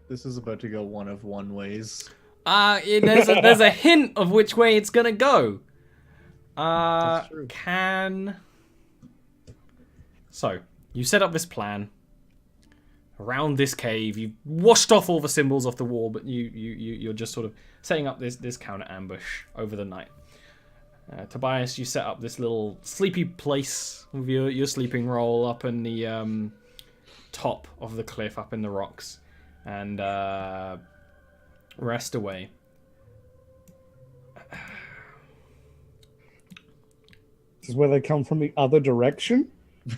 This is about to go one of one ways. There's a hint of which way it's gonna go. That's true. So, you set up this plan around this cave. You've washed off all the symbols off the wall, but you're just sort of setting up this counter ambush over the night. Tobias, you set up this little sleepy place with your sleeping roll up in the top of the cliff, up in the rocks, and rest away. This is where they come from the other direction.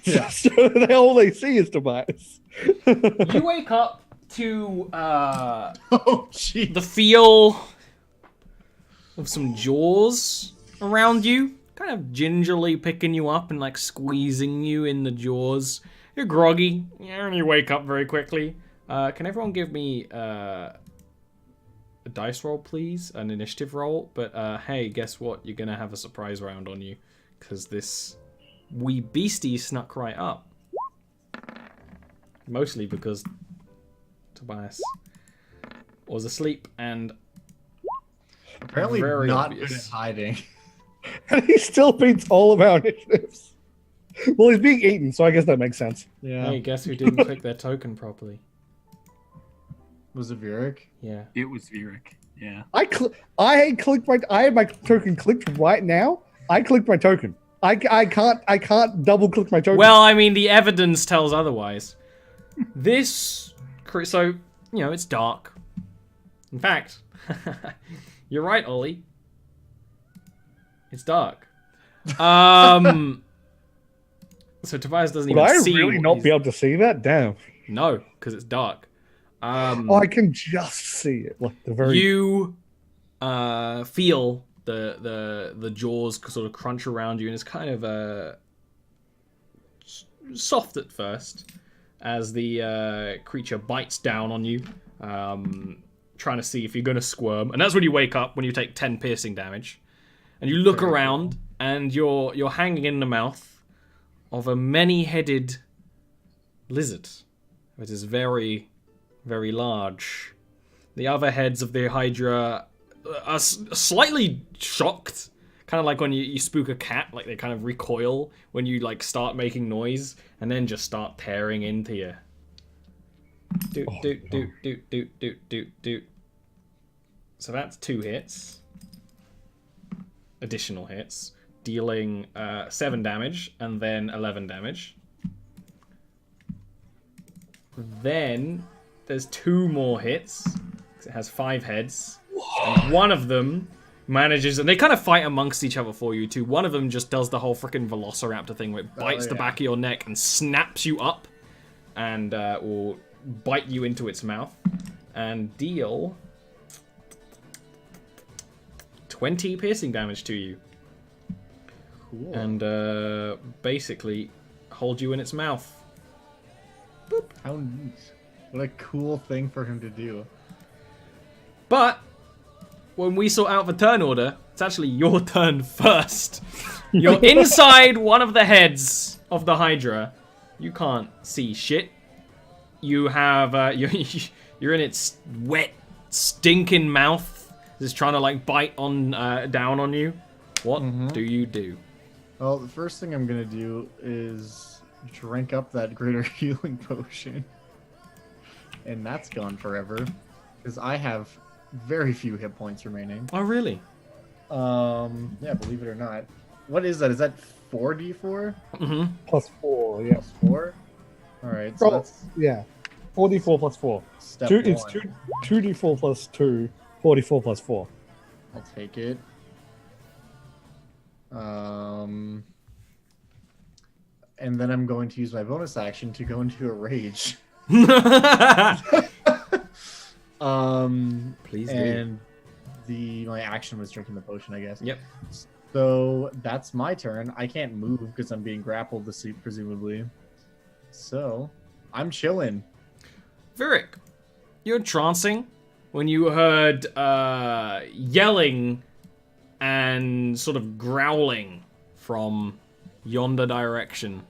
Yeah. So all they see is Tobias. You wake up to Oh, jeez. the feel of some jaws around you, kind of gingerly picking you up and like squeezing you in the jaws. You're groggy, and you wake up very quickly. Can everyone give me a dice roll, please? An initiative roll. But hey, guess what? You're gonna have a surprise round on you, because this wee beastie snuck right up. Mostly because Tobias was asleep and Apparently very not obvious. good at hiding. And he still beats all of our initiatives. Well, he's being eaten, so I guess that makes sense. Yeah. Hey, guess who didn't click their token properly? Was it Vieric? Yeah. It was Vieric. Yeah. I had my token clicked right now. I clicked my token. I can't double click my token. Well, I mean, the evidence tells otherwise. So, you know, it's dark. In fact, you're right, Ollie. It's dark. So Tobias doesn't would even I see. really what not he's- be able to see that? Damn. No, because it's dark. Oh, I can just see it. Like the very. You feel the jaws sort of crunch around you, and it's kind of soft at first as the creature bites down on you, trying to see if you're going to squirm. And that's when you wake up, when you take 10 piercing damage, and you look around, and you're hanging in the mouth of a many-headed lizard. It is very, very large. The other heads of the Hydra are slightly shocked, kind of like when you spook a cat, like they kind of recoil when you like start making noise, and then just start tearing into you. Doot, doot, doot, doot, doot, doot, doot, doot. So that's 2 hits. Additional hits, dealing 7 damage and then 11 damage. Then there's 2 more hits. It has 5 heads. And one of them manages, and they kind of fight amongst each other for you too. One of them just does the whole freaking Velociraptor thing where it bites the back of your neck and snaps you up and will bite you into its mouth and deal 20 piercing damage to you. Cool. And basically hold you in its mouth. Boop. How neat. What a cool thing for him to do. But when we sort out the turn order, it's actually your turn first. You're inside one of the heads of the Hydra. You can't see shit. You have you're in its wet, stinking mouth. It's trying to like bite on down on you. What do you do? Well, the first thing I'm gonna do is drink up that greater healing potion. And that's gone forever. Because I have very few hit points remaining. Oh, really? Yeah, believe it or not. What is that? Is that 4d4? Mm-hmm. +4, yeah. Plus 4? Alright, so Oh, that's yeah. 44 plus 4. step Two, 1. it's 2d4 plus 2, 44 plus 4. I'll take it. And then I'm going to use my bonus action to go into a rage. Please do. And my action was drinking the potion, I guess. Yep. So that's my turn. I can't move because I'm being grappled to sleep, presumably. So I'm chilling. Vieric, you're trancing when you heard yelling and sort of growling from yonder direction.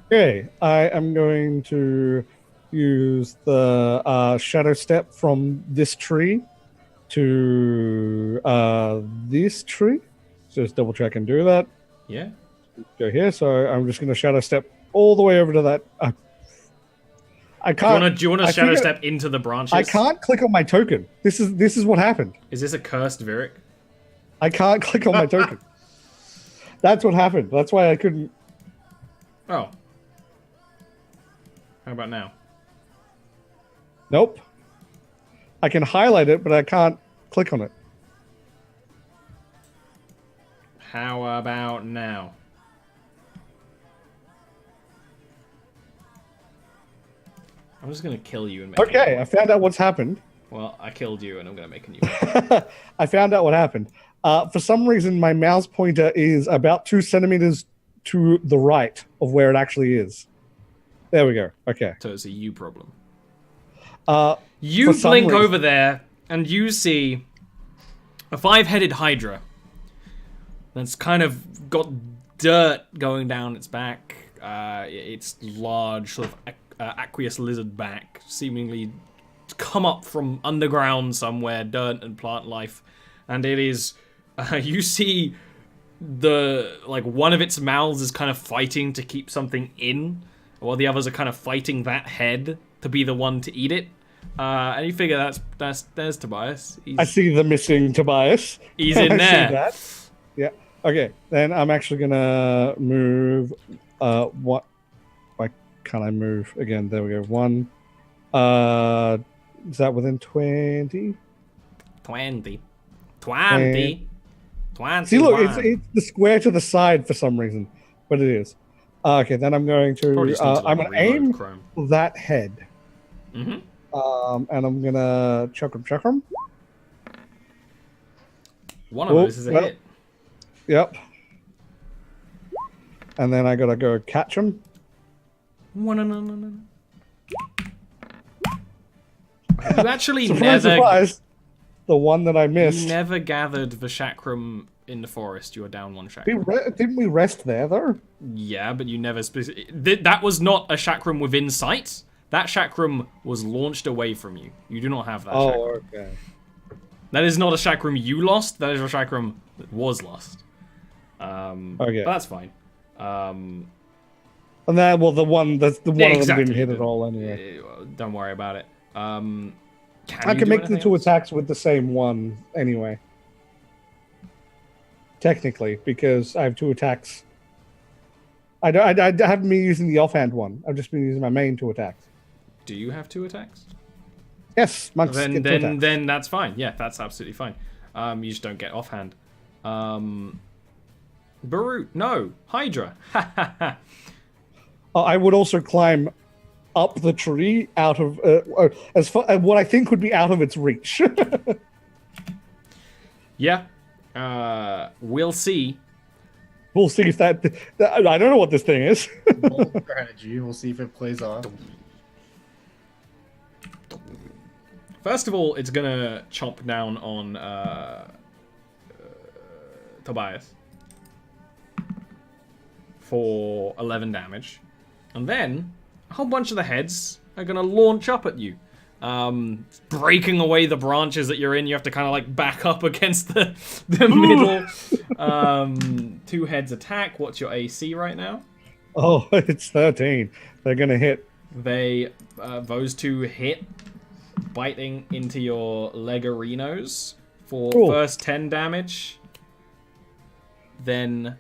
Okay, I am going to use the shadow step from this tree to this tree. Just double check and do that. Yeah. Go here. So I'm just going to shadow step all the way over to that. I can't. Do you want to shadow step into the branches? I can't click on my token. This is what happened. Is this a cursed Virik? I can't click on my token. That's what happened. That's why I couldn't. Oh. How about now? Nope. I can highlight it, but I can't click on it. How about now? I'm just gonna kill you and make Okay, I found out what's happened. Well, I killed you and I'm gonna make a new one. I found out what happened. For some reason, my mouse pointer is about 2 centimeters to the right of where it actually is. There we go. Okay. So it's a you problem. You blink over there and you see a 5-headed Hydra that's kind of got dirt going down its back. Its large, sort of aqueous lizard back, seemingly come up from underground somewhere, dirt and plant life. And it is, you see one of its mouths is kind of fighting to keep something in, while the others are kind of fighting that head to be the one to eat it. And you figure there's Tobias. I see the missing Tobias. He's in there. See that. Yeah. Okay. Then I'm actually gonna move. What? Why can't I move again? There we go. 1. Is that within 20? 20. See, look, it's the square to the side for some reason, but it is. Okay, then I'm going to. I'm gonna aim for that head. Mm-hmm. And I'm gonna chuck him. One of those is a hit. Yep. And then I gotta go catch him. You actually surprise. The one that I missed. You never gathered the chakram in the forest. You were down 1 chakram. Didn't we rest there though? Yeah, but you never that was not a chakram within sight. That chakram was launched away from you. You do not have that chakram. Oh, okay. That is not a chakram you lost. That is a chakram that was lost. Okay. But that's fine. And that, well, the one of them didn't hit at all anyway. Don't worry about it. I can make the 2 attacks with the same one anyway. Technically, because I have 2 attacks. I haven't been using the offhand one. I've just been using my main 2 attacks. Do you have 2 attacks? Yes, monks get 2 attacks. Then that's fine. Yeah, that's absolutely fine. You just don't get offhand. Barut, no, Hydra. I would also climb up the tree out of as far what I think would be out of its reach. Yeah, we'll see. We'll see if that. I don't know what this thing is. Bold strategy. We'll see if it plays off. First of all, it's gonna chomp down on Tobias for 11 damage, and then a whole bunch of the heads are gonna launch up at you, breaking away the branches that you're in. You have to kind of like back up against the middle. 2 heads attack. What's your AC right now? Oh, it's 13. They're gonna hit. Those 2 hit, biting into your legarinos for first 10 damage, then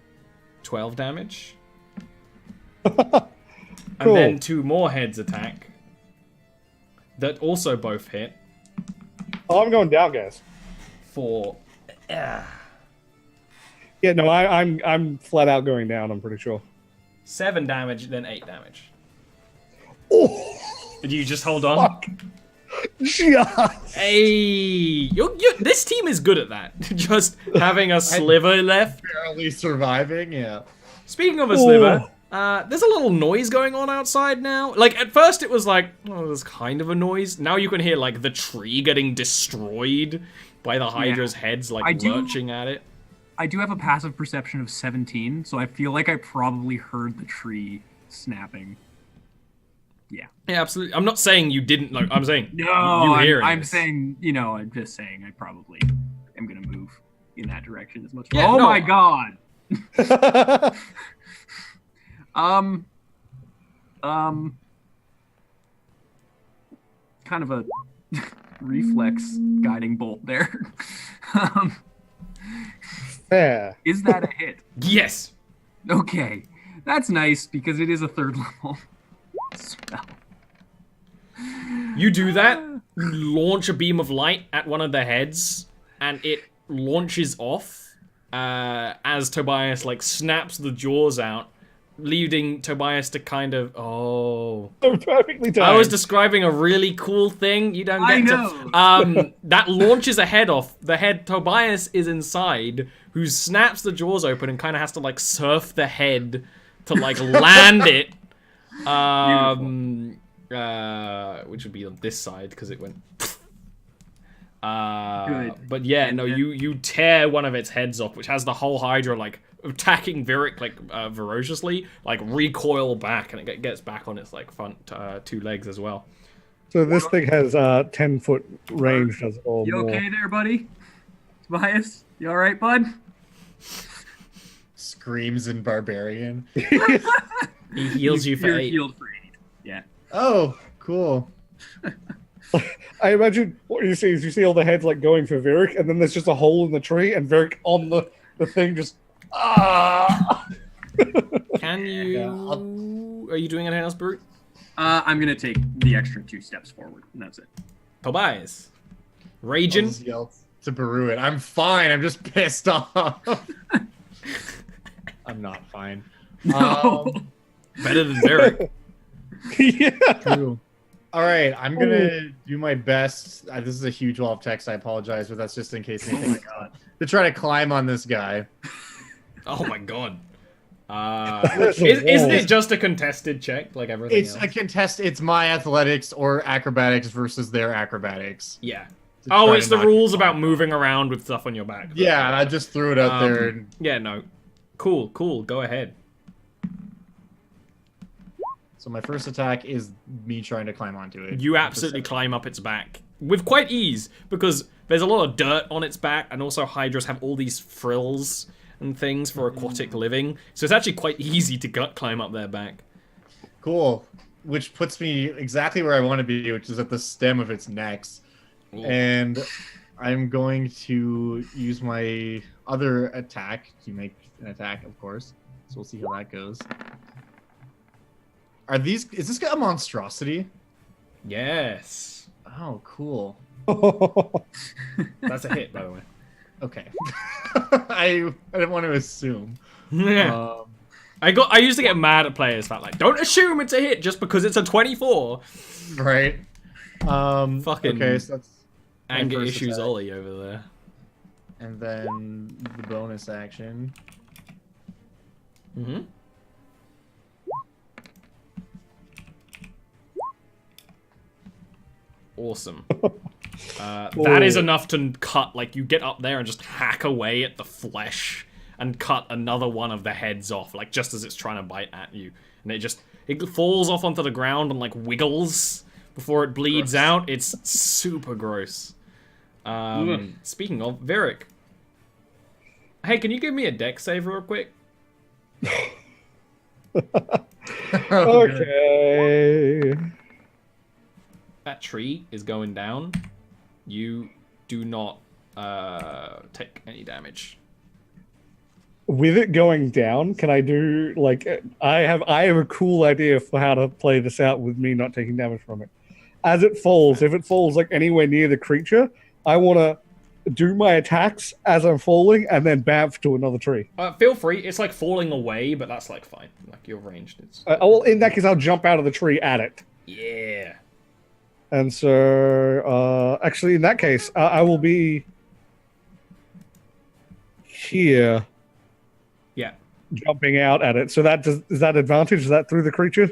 12 damage. And then 2 more heads attack that also both hit. Oh, I'm going down, guys. For yeah, no, I'm flat out going down. I'm pretty sure. 7 damage, then 8 damage. Oh, did you just hold on? Fuck. Yes. Hey, this team is good at that. Just having a sliver left, Barely surviving. Yeah. Speaking of a sliver. There's a little noise going on outside now. Like, at first it was like, oh, there's kind of a noise. Now you can hear, like, the tree getting destroyed by the Hydra's heads, like, lurching at it. I do have a passive perception of 17, so I feel like I probably heard the tree snapping. Yeah. Yeah, absolutely. I'm not saying you didn't. Like, I'm saying No, you hearing I'm this. saying, I'm just saying I probably am going to move in that direction as much. Yeah, oh no. my god. Kind of a reflex guiding bolt there. um, Fair. is that a hit? Yes. Okay, that's nice because it is a 3rd level spell. You do that, launch a beam of light at one of the heads, and it launches off as Tobias like snaps the jaws out, leading Tobias to kind of So perfectly timed. I was describing a really cool thing. You don't I get know. to. That launches a head off. The head Tobias is inside, who snaps the jaws open and kind of has to like surf the head to like land it. Which would be on this side because it went. Good. But yeah, no, you tear one of its heads off, which has the whole Hydra like attacking Virik like ferociously, like recoil back, and it gets back on its like front 2 legs as well. So this thing has 10-foot range, does it all? You more. okay there, buddy? Tobias, you all right, bud? Screams in barbarian. He heals you for You're 8. healed for 8. Yeah. Oh, cool. I imagine what you see is you see all the heads like going for Virik, and then there's just a hole in the tree, and Virik on the thing just. Can you? Yeah, Are you doing anything else, Brute? I'm gonna take the extra 2 steps forward, and that's it. Tobias, I'll raging. just yell to Baruit. I'm fine. I'm just pissed off. I'm not fine. No. Better than Virik. Yeah. True. All right, I'm gonna do my best. This is a huge wall of text. I apologize, but that's just in case anything to try to climb on this guy. Oh my god. There's a Isn't wall. it just a contested check like everything It's else? a contest. It's my athletics or acrobatics versus their acrobatics. Yeah. to Oh, try it's to the knock rules it about off. moving around with stuff on your back. Yeah, and I just threw it out there. And Yeah, no. Cool. Go ahead. so my first attack is me trying to climb onto it. You absolutely climb up its back with quite ease because there's a lot of dirt on its back, and also Hydras have all these frills and things for aquatic living, so it's actually quite easy to climb up their back. Cool. Which puts me exactly where I want to be, which is at the stem of its necks. Ooh. And I'm going to use my other attack to make an attack, of course. So we'll see how that goes. Is this guy a monstrosity? Yes. Oh, cool. That's a hit, by the way. Okay. I didn't want to assume. Yeah. I used to get mad at players that like, don't assume it's a hit just because it's a 24. Right. Fucking okay, so that's my Anger first issues attack. Ollie over there. And then the bonus action. Mm-hmm. Awesome. That is enough to cut, like, you get up there and just hack away at the flesh and cut another one of the heads off, like, just as it's trying to bite at you. And it falls off onto the ground and, like, wiggles before it bleeds out. It's super gross. Speaking of, Virik. Hey, can you give me a deck save real quick? Okay. That tree is going down. You do not take any damage. With it going down, can I do like I have a cool idea for how to play this out with me not taking damage from it. As it falls, if it falls like anywhere near the creature, I want to do my attacks as I'm falling and then bamf to another tree. Feel free. It's like falling away, but that's like fine. Like you're ranged. It's Well, in that case, I'll jump out of the tree at it. yeah. And so, actually, in that case, I will be here Yeah. jumping out at it. So is that advantage? Is that through the creature?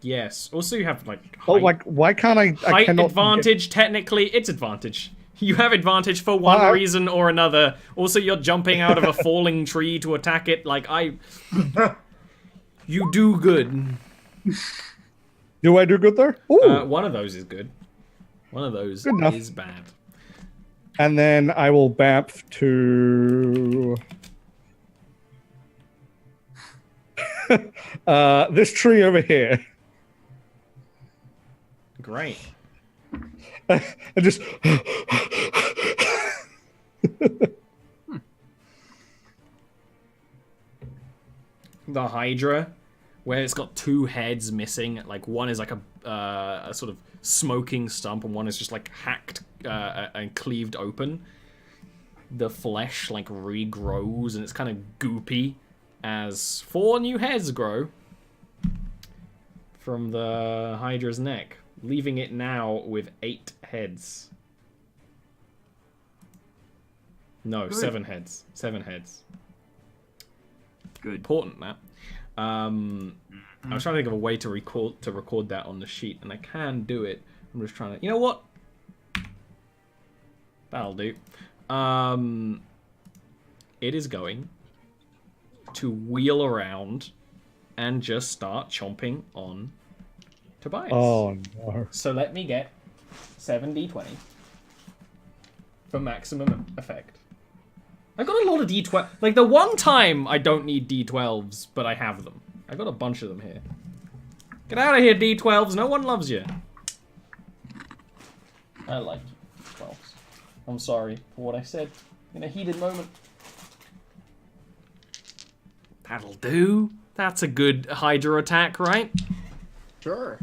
Yes. Also, you have like Oh, height, like why can't I? I height cannot advantage. Technically, it's advantage. You have advantage for one reason or another. Also, you're jumping out of a falling tree to attack it. Like you do good. Do I do good there? Ooh. One of those is good. One of those Good enough. is bad. And then I will bamf to this tree over here. Great. And just The Hydra, where it's got two heads missing. Like one is like a sort of smoking stump, and one is just like hacked and cleaved open. The flesh like regrows, and it's kind of goopy as 4 new heads grow from the Hydra's neck, leaving it now with 8 heads. No, Good. 7 heads. 7 heads. Good. Important, that. I was trying to think of a way to record that on the sheet, and I can do it. I'm just trying to. You know what? That'll do. It is going to wheel around and just start chomping on Tobias. oh no. So let me get 7d20 for maximum effect. I got a lot of d12. Like the one time I don't need d12s, but I have them. I got a bunch of them here. Get out of here, d12s. No one loves you. I like 12s. I'm sorry for what I said in a heated moment. That'll do. That's a good Hydra attack, right? Sure.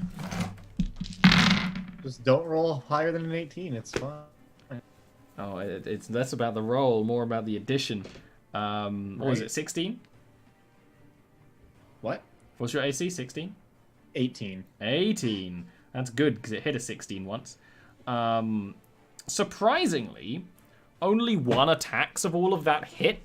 Just don't roll higher than an 18. It's fine. Oh, it's less about the roll, more about the addition. What was it, 16? What? What's your AC, 16? 18. 18. That's good, because it hit a 16 once. Surprisingly, only 1 attacks of all of that hit.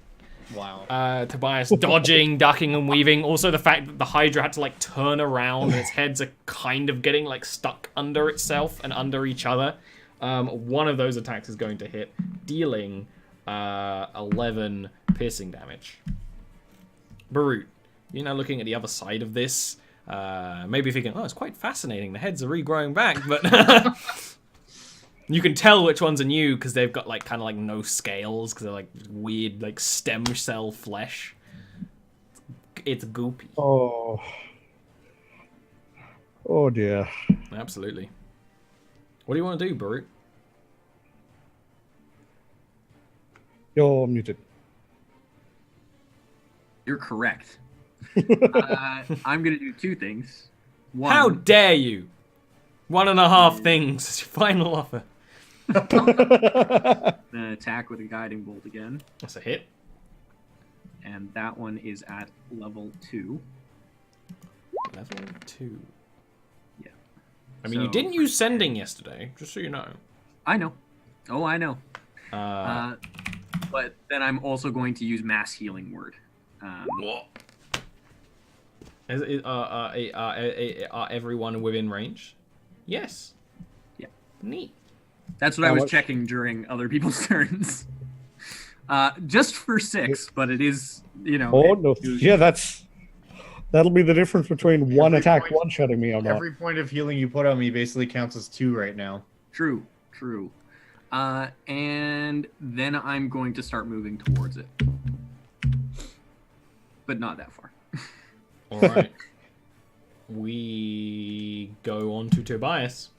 Wow. Tobias dodging, ducking, and weaving. Also, the fact that the Hydra had to like turn around and its heads are kind of getting like stuck under itself and under each other. One of those attacks is going to hit, dealing 11 piercing damage. Barut, you're now looking at the other side of this. Maybe thinking, oh, it's quite fascinating. The heads are regrowing back, but you can tell which ones are new because they've got like kind of like no scales because they're like weird like stem cell flesh. It's goopy. Oh dear. Absolutely. What do you want to do, Barut? You're muted. You're correct. I'm gonna do 2 things. One, How dare you? 1.5 things as your final offer. an attack with a guiding bolt again, That's a hit. and that one is at level 2. Level 2. Yeah. I mean, you So- didn't use sending yesterday, just so you know. I know. Oh, I know. Uh, But then I'm also going to use mass healing word. what? Are everyone within range? Yes. Yeah. Neat. That's what I How was much? checking during other people's turns. Just for 6, but it is, you know. Oh it- no. Yeah, that'll be the difference between one Every attack point- one-shotting me or not. Every point of healing you put on me basically counts as 2 right now. True. And then I'm going to start moving towards it. But not that far. All right. We go on to Tobias.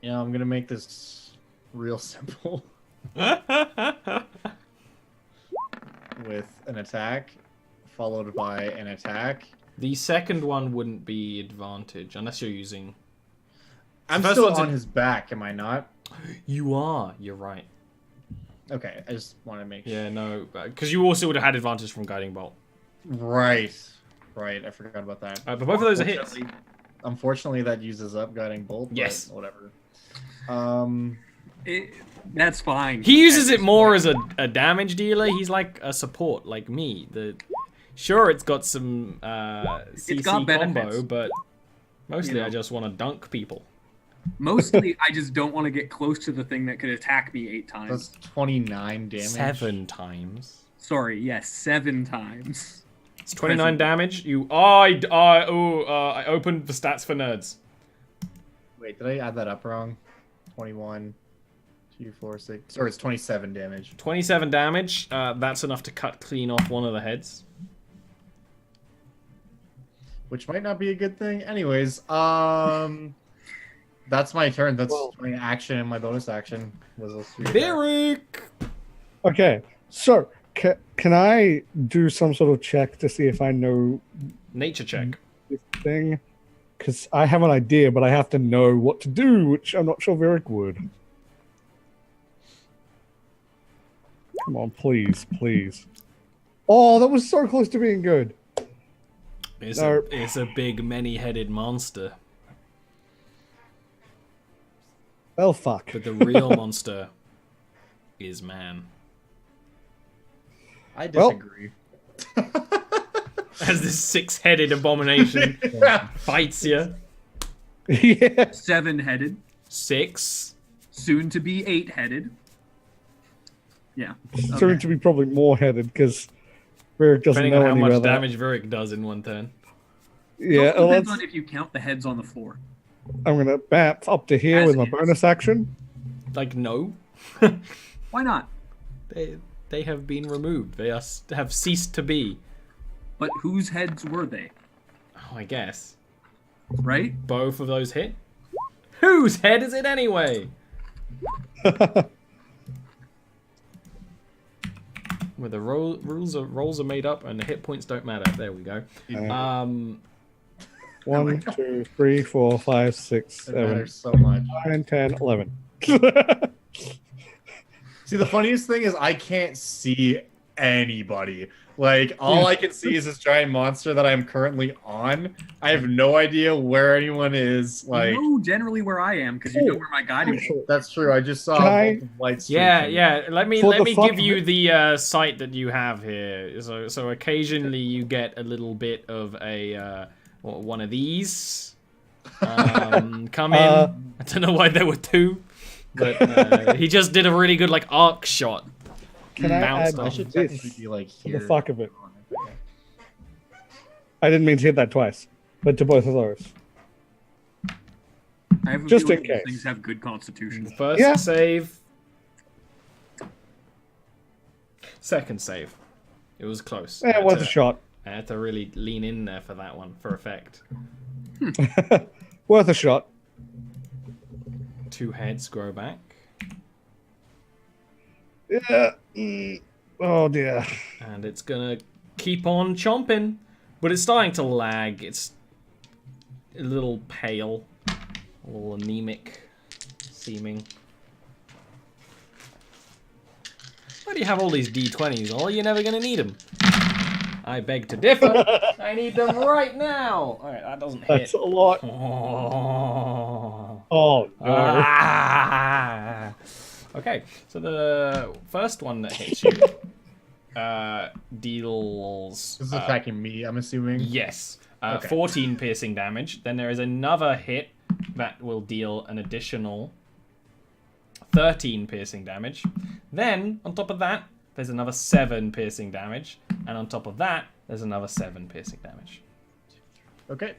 Yeah, I'm gonna make this real simple with an attack, followed by an attack. The second one wouldn't be advantage unless you're using. I'm First still one's on a- his back, am I not? You are. You're right. Okay, I just want to make sure. Yeah, no, because you also would have had advantage from guiding bolt. Right, I forgot about that. But both of those are hits. Unfortunately, that uses up guiding bolt. but Yes. whatever. That's fine. He uses At it this more point. as a damage dealer. He's like a support, like me. Sure, it's got some CC got combo, benefits. but mostly You know. I just want to dunk people. Mostly, I just don't want to get close to the thing that could attack me 8 times. That's 29 damage. 7 times. Sorry, yes, 7 times. It's 29 damage. I opened the stats for nerds. Wait, did I add that up wrong? 21, 2, 4, 6. Or it's 27 damage. 27 damage. That's enough to cut clean off one of the heads. Which might not be a good thing. Anyways, that's my turn. That's my action and my bonus action. Was those three attacks. Derek! Okay, so can I do some sort of check to see if I know Nature check. this thing? Because I have an idea, but I have to know what to do, which I'm not sure Varric would. Come on, please, please. Oh, that was so close to being good. It's No. a big, many-headed monster. Well, fuck. But the real monster is man. I Well- disagree. As this six-headed abomination fights you. Yeah. 7-headed, 6. soon to be 8-headed. Yeah. Soon to be probably more headed because Varric doesn't Depending know on how any much about that. damage Varric does in one turn. Yeah, It depends let's, on if you count the heads on the floor. I'm gonna bap up to here As with my is. bonus action. Like, no. Why not? They have been removed. They have ceased to be. But whose heads were they? Oh, I guess. Right? Both of those hit. Whose head is it anyway? Where the rolls are made up and the hit points don't matter. There we go. 1, 2, 3, 4, 5, 6, It 7, matters so much. 9, 10, 11. See, the funniest thing is I can't see anybody. Like, all I can see is this giant monster that I'm currently on. I have no idea where anyone is. Like, You know generally where I am because you know where my guiding bolt is. that's true. I just saw Can I- a light streak. Yeah. Let me For the give fuck you of the sight that you have here. So occasionally you get a little bit of a one of these come in. I don't know why there were two, but he just did a really good like arc shot. Can I Bounced add off. I should this technically be like for here. the fuck of it? I didn't mean to hit that twice, but to both of those. I have a Just feeling in these case. things have good constitution. First Yeah. save. Second save. It was close. Yeah, it was a shot. I had to really lean in there for that one for effect. Worth a shot. 2 heads grow back. Yeah. Oh dear. And it's gonna keep on chomping. But it's starting to lag. It's a little pale. A little anemic seeming. Why do you have all these D20s? Oh, you're never gonna need them. I beg to differ. I need them right now. Alright, that doesn't hit. That's a lot. Oh. Oh no. Ah. Okay, so the first one that hits you deals. This is attacking me, I'm assuming. Yes, Okay. 14 piercing damage. Then there is another hit that will deal an additional 13 piercing damage. Then, on top of that, there's another 7 piercing damage. And on top of that, there's another 7 piercing damage. Okay.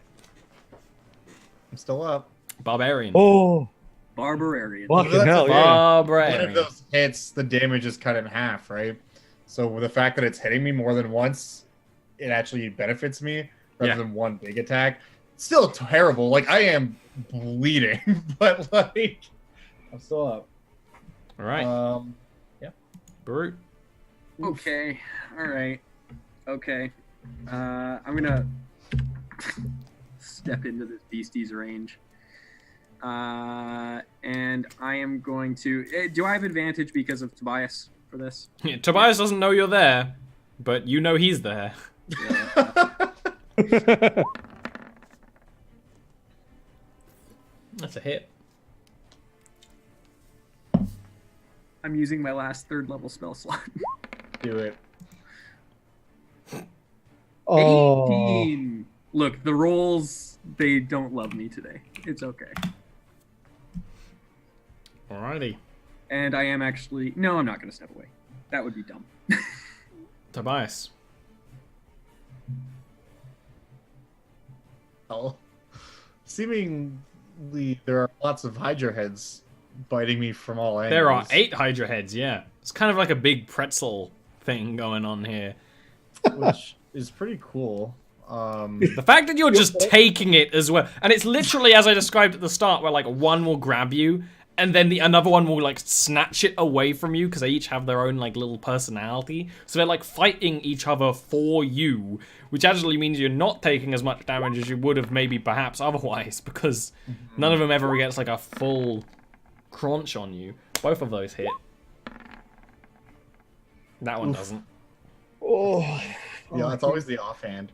I'm still up. Barbarian. Oh, Barbarian. fucking That's hell, a yeah. One Barbarian. of those hits, the damage is cut in half, right? So with the fact that it's hitting me more than once, it actually benefits me rather Yeah. than one big attack. Still terrible. Like, I am bleeding, but like, I'm still up. All right, Brute. Okay. All right. Okay. I'm gonna step into this beastie's range. And I am going to. Do I have advantage because of Tobias for this? Yeah, Tobias doesn't know you're there, but you know he's there. That's a hit. I'm using my last 3rd level spell slot. Do it. Oh. 18. Look, the rolls, they don't love me today. It's okay. Alrighty. And I am actually. No, I'm not going to step away. That would be dumb. Tobias. hell? Seemingly, there are lots of Hydra heads biting me from all angles. There are 8 Hydra heads, yeah. It's kind of like a big pretzel thing going on here. which is pretty cool. The fact that you're just taking it as well, and it's literally as I described at the start, where like one will grab you, and then another one will like snatch it away from you because they each have their own like little personality. So they're like fighting each other for you, which actually means you're not taking as much damage as you would have maybe perhaps otherwise, because none of them ever gets like a full crunch on you. Both of those hit. That one doesn't. Oh, Yeah, it's always the offhand.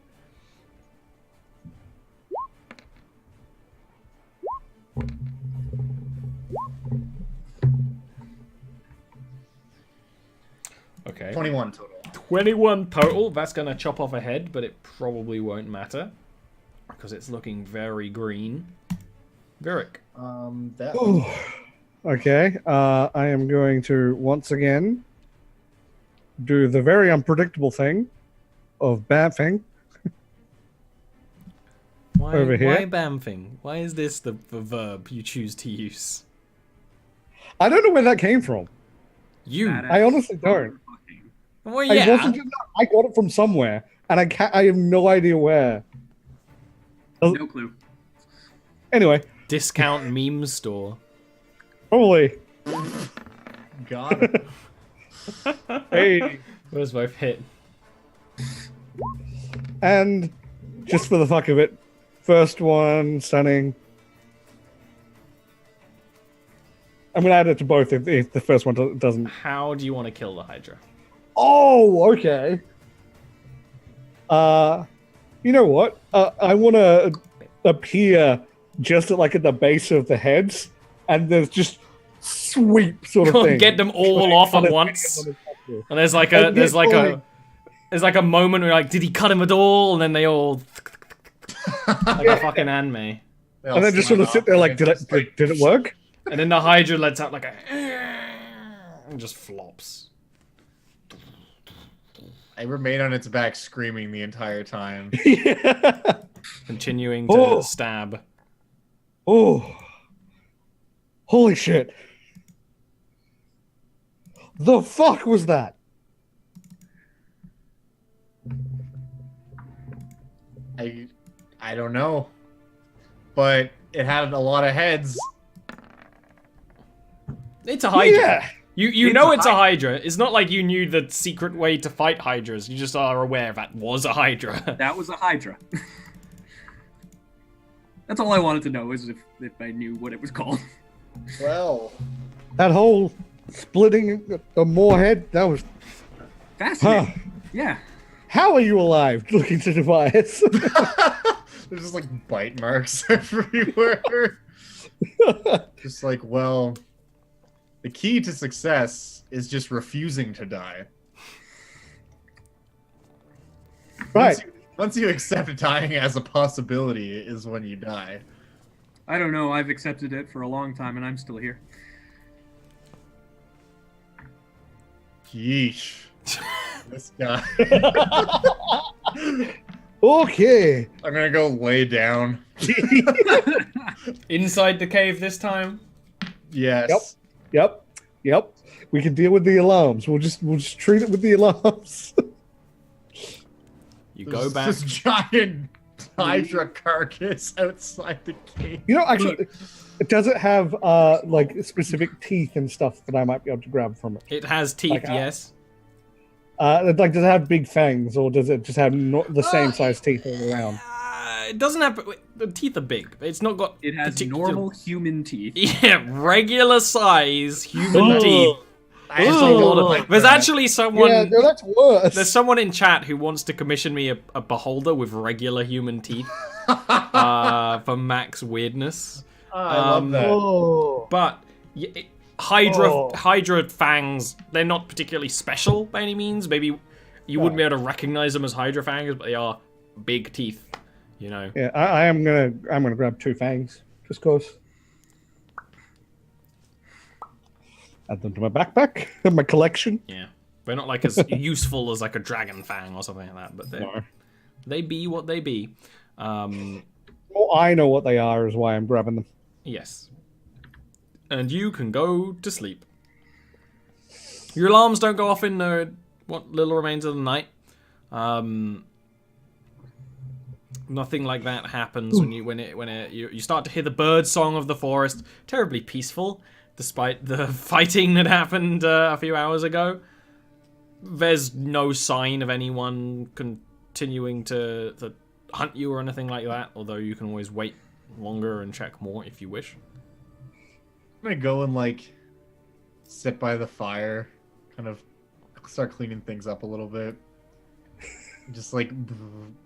Okay. 21 total. 21 total. That's going to chop off a head, but it probably won't matter because it's looking very green. Virik. That Ooh. Okay. I am going to once again do the very unpredictable thing of bamfing. Why, Over here. Why bamfing? Why is this the verb you choose to use? I don't know where that came from. You. I honestly don't. Well, I yeah. wasn't. I got it from somewhere, and I have no idea where. No clue. Anyway, Discount meme store. probably. got it. Hey, Those both hit. and just for the fuck of it, first one stunning. I'm gonna add it to both if the first one doesn't. How do you want to kill the Hydra? Oh, okay. You know what? I want to appear just at the base of the heads, and there's just sweep sort of thing. Get them all off at once. And there's like a a moment where you're like, did he cut him at all? And then they all like a fucking anime. And then just sort of sit there like, did it work? And then the Hydra lets out like a and just flops. I remain on its back screaming the entire time. Yeah. Continuing to Oh. stab. Oh, holy shit! The fuck was that? I don't know. But it had a lot of heads. It's a Hydra. Yeah. You know it's a Hydra. It's not like you knew the secret way to fight Hydras. You just are aware that was a Hydra. That was a Hydra. That's all I wanted to know, is if I knew what it was called. Well, That whole splitting the more head. That was. Fascinating. Huh. Yeah. How are you alive? Looking to Tobias. there's just like bite marks everywhere. Just like, well, the key to success is just refusing to die. Right. Once you accept dying as a possibility is when you die. I don't know. I've accepted it for a long time, and I'm still here. Yeesh. This guy. Okay. I'm gonna go lay down. Inside the cave this time. Yes. Yep. We can deal with the alarms. We'll just treat it with the alarms. You There's go back. this giant Hydra carcass outside the cave. You know, actually, does it have like specific teeth and stuff that I might be able to grab from it? It has teeth, Like, yes. Like, does it have big fangs, or does it just have the same size teeth all around? It doesn't have. The teeth are big. It's not got. It has particular- normal human teeth. Yeah, regular size human Oh. teeth. I It's a don't lot of- like There's that. actually someone. Yeah, no, that's worse. There's someone in chat who wants to commission me a beholder with regular human teeth for max weirdness. I love that. Oh. But Hydra Oh. Hydra fangs, they're not particularly special by any means. Maybe you wouldn't be able to recognize them as Hydra fangs, but they are big teeth. You know. Yeah, I'm gonna grab 2 fangs, just cause. Add them to my backpack, my collection. Yeah. They're not like as useful as like a dragon fang or something like that, but No. they be what they be. Well, I know what they are, is why I'm grabbing them. Yes. And you can go to sleep. Your alarms don't go off in what little remains of the night. Nothing like that happens when you start to hear the bird song of the forest. Terribly peaceful, despite the fighting that happened a few hours ago. There's no sign of anyone continuing to hunt you or anything like that, although you can always wait longer and check more if you wish. I'm gonna go and like sit by the fire, kind of start cleaning things up a little bit. Just like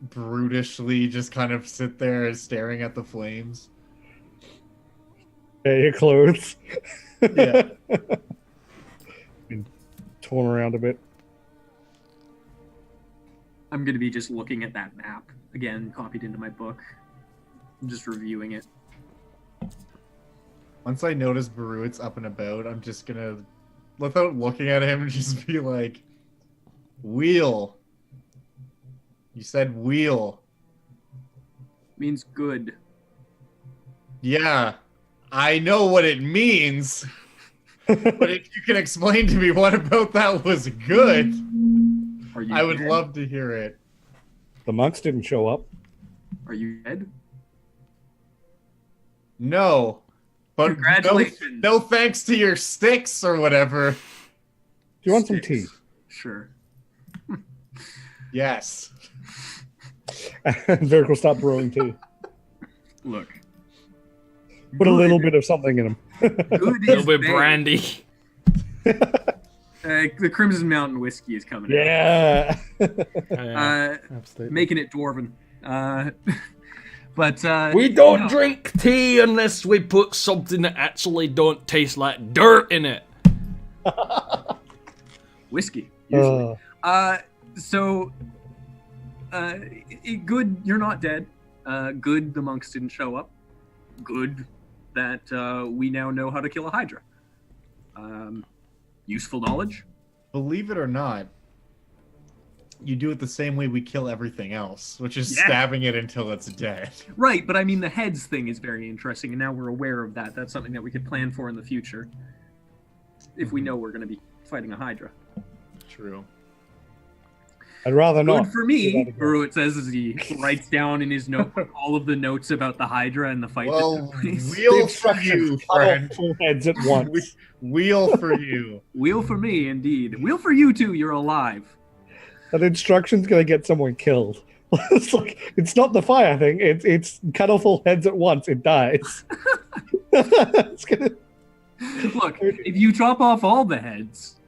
brutishly just kind of sit there staring at the flames. Yeah, your clothes. Yeah. Been torn around a bit. I'm going to be just looking at that map. Again, copied into my book. I'm just reviewing it. Once I notice Baruit's up and about, I'm just gonna, without looking at him, just be like, wheel. You said wheel. Means good. Yeah, I know what it means. But if you can explain to me what about that was good, Are you I would dead? love to hear it. The monks didn't show up. Are you dead? No. But Congratulations. no thanks to your sticks or whatever. Do you want some tea? Sticks. Sure. Yes. And Virk will stop brewing tea. Look. Put a little bit of something in them. Good A little is bit bad. brandy. The Crimson Mountain whiskey is coming Yeah. out. Absolutely. Making it dwarven. But We don't no. drink tea unless we put something that actually don't taste like dirt in it. Whiskey, usually. Uh, Good, you're not dead. Good, the monks didn't show up. Good that we now know how to kill a Hydra. Useful knowledge. Believe it or not, you do it the same way we kill everything else, which is Yeah. stabbing it until it's dead. Right, but I mean, the heads thing is very interesting, and now we're aware of that. That's something that we could plan for in the future. If we know we're going to be fighting a Hydra. True. I'd rather not. Good for do me, that again. Baruit says as he writes down in his notebook all of the notes about the Hydra and the fight that Well, took place. The wheel for instructions, you, cut off friend. 2 heads at once. Wheel for you. Wheel for me, indeed. Wheel for you too, you're alive. That instruction's gonna get someone killed. It's like, it's not the fire thing. It's cut off all heads at once. It dies. It's gonna. Look, if you chop off all the heads,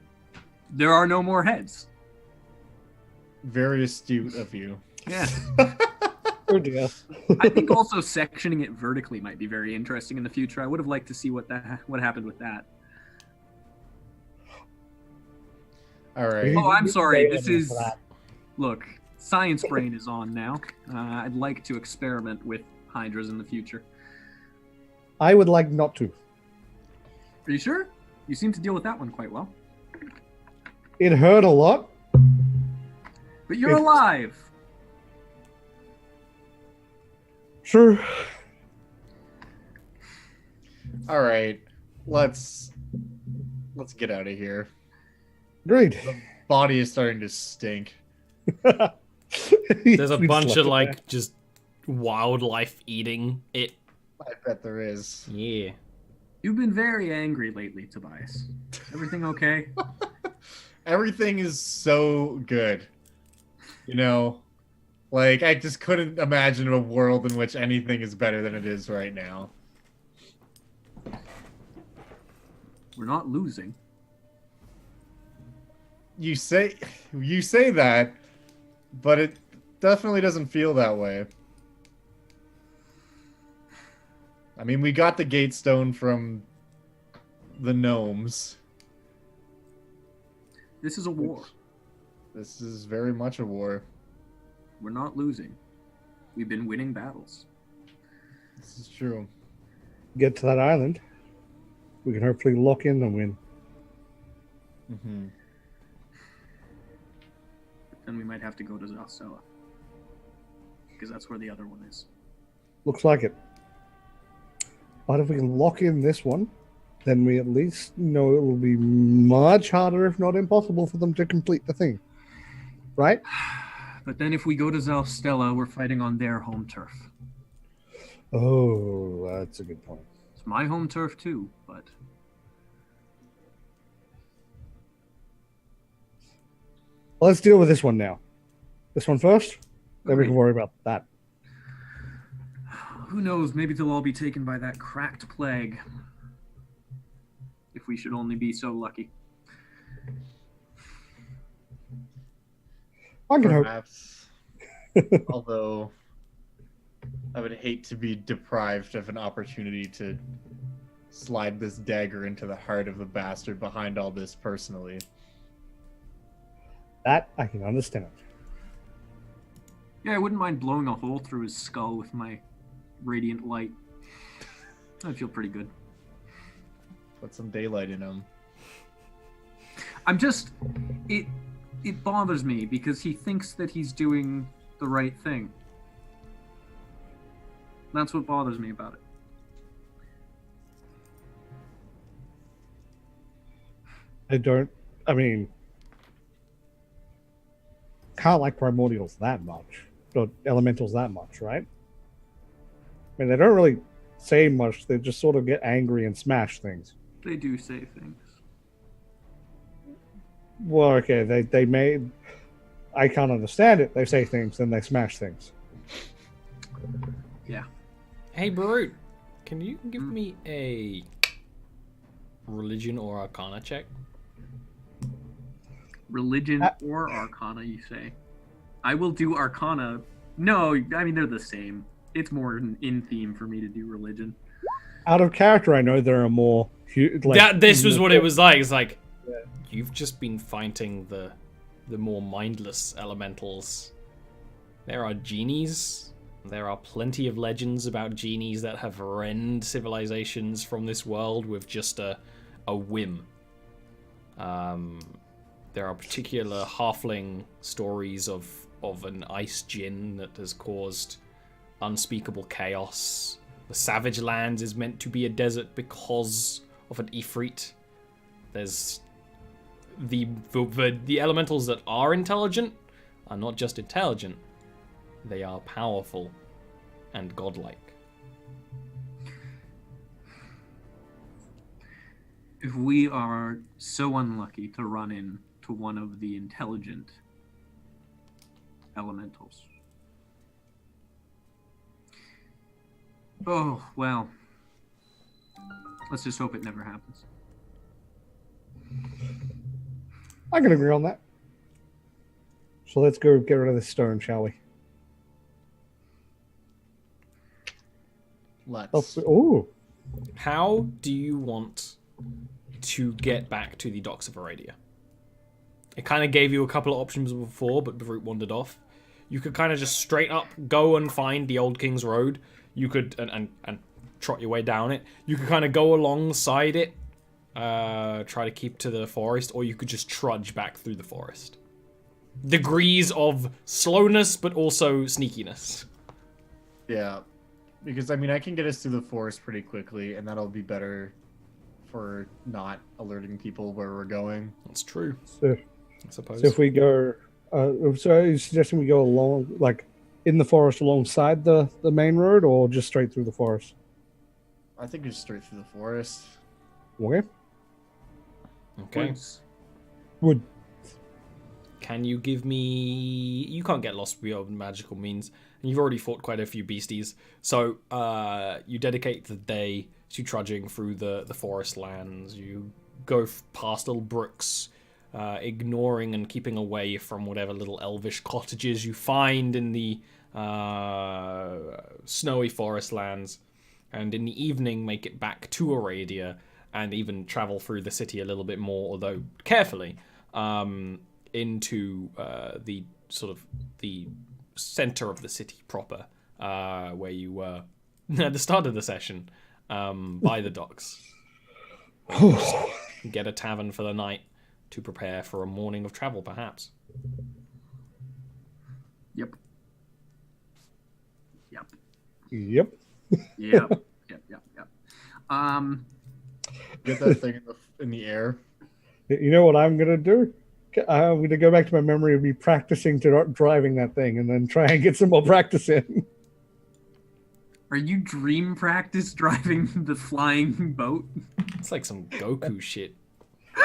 there are no more heads. Very astute of you. Yeah. Oh dear. I think also sectioning it vertically might be very interesting in the future. I would have liked to see what happened with that. All right. Oh, I'm sorry. This For is that. look. Science Brain is on now. I'd like to experiment with Hydras in the future. I would like not to. Are you sure? You seem to deal with that one quite well. It hurt a lot. But you're It's- alive. Sure. All right. Let's get out of here. Great. Body is starting to stink. There's a We bunch slept of it like there. just wildlife eating it. I bet there is. Yeah. You've been very angry lately, Tobias. Everything okay? Everything is so good. You know, like I just couldn't imagine a world in which anything is better than it is right now. We're not losing. You say that, but it definitely doesn't feel that way. I mean, we got the gate stone from the gnomes. This is a war. This is very much a war. We're not losing. We've been winning battles. This is true. Get to that island. We can hopefully lock in and win. Mm-hmm. Then we might have to go to Zasella. Because that's where the other one is. Looks like it. But if we can lock in this one, then we at least know it will be much harder, if not impossible, for them to complete the thing. Right? But then if we go to Zalstella, we're fighting on their home turf. Oh, that's a good point. It's my home turf too, but Let's deal with this one now. This one first, then we Okay. can worry about that. who knows? Maybe they'll all be taken by that cracked plague. If we should only be so lucky. I can hope. Perhaps. Although, I would hate to be deprived of an opportunity to slide this dagger into the heart of the bastard behind all this personally. That I can understand. Yeah, I wouldn't mind blowing a hole through his skull with my radiant light. I'd feel pretty good. Put some daylight in him. I'm just... It bothers me because he thinks that he's doing the right thing. That's what bothers me about it. I mean, can't like primordials that much, or elementals that much, right? I mean, they don't really say much. They just sort of get angry and smash things. They do say things. Well, okay, they may... I can't understand it. They say things, then they smash things. Yeah. Hey, Barut, can you give me a religion or arcana check? Religion or Arcana, you say? I will do Arcana. No, I mean, they're the same. It's more in theme for me to do religion. Out of character, I know there are more... This was what it was like. It's like, you've just been fighting the more mindless elementals. There are genies. There are plenty of legends about genies that have rend civilizations from this world with just a whim. There are particular halfling stories of an ice djinn that has caused unspeakable chaos. The Savage Lands is meant to be a desert because of an Ifrit. There's the elementals that are intelligent are not just intelligent, they are powerful and godlike. If we are so unlucky to run into one of the intelligent elementals. Oh, well. Let's just hope it never happens. I can agree on that. So let's go get rid of this stone, shall we? Let's. Oh, How do you want to get back to the docks of Aradia? It kind of gave you a couple of options before, but Barut wandered off. You could kind of just straight up go and find the Old King's Road. You could and trot your way down it. You could kind of go alongside it, try to keep to the forest, or you could just trudge back through the forest. Degrees of slowness, but also sneakiness. Yeah. Because, I mean, I can get us through the forest pretty quickly, and that'll be better for not alerting people where we're going. That's true, so, I suppose. so if we go... so are you suggesting we go along, like, in the forest alongside the main road, or just straight through the forest? I think it's straight through the forest. Okay. Okay. Would. Can you give me... You can't get lost beyond magical means. And you've already fought quite a few beasties. So you dedicate the day to trudging through the forest lands. You go past little brooks, ignoring and keeping away from whatever little elvish cottages you find in the snowy forest lands. And in the evening, make it back to Aradia and even travel through the city a little bit more, although carefully, into the sort of the center of the city proper, where you were at the start of the session, by the docks. Get a tavern for the night to prepare for a morning of travel, perhaps. Yep. Yep. Yep. Yep. Get that thing in the air. You know what I'm gonna do? I'm gonna go back to my memory of me practicing driving that thing, and then try and get some more practice in. Are you dream practice driving the flying boat? It's like some Goku shit.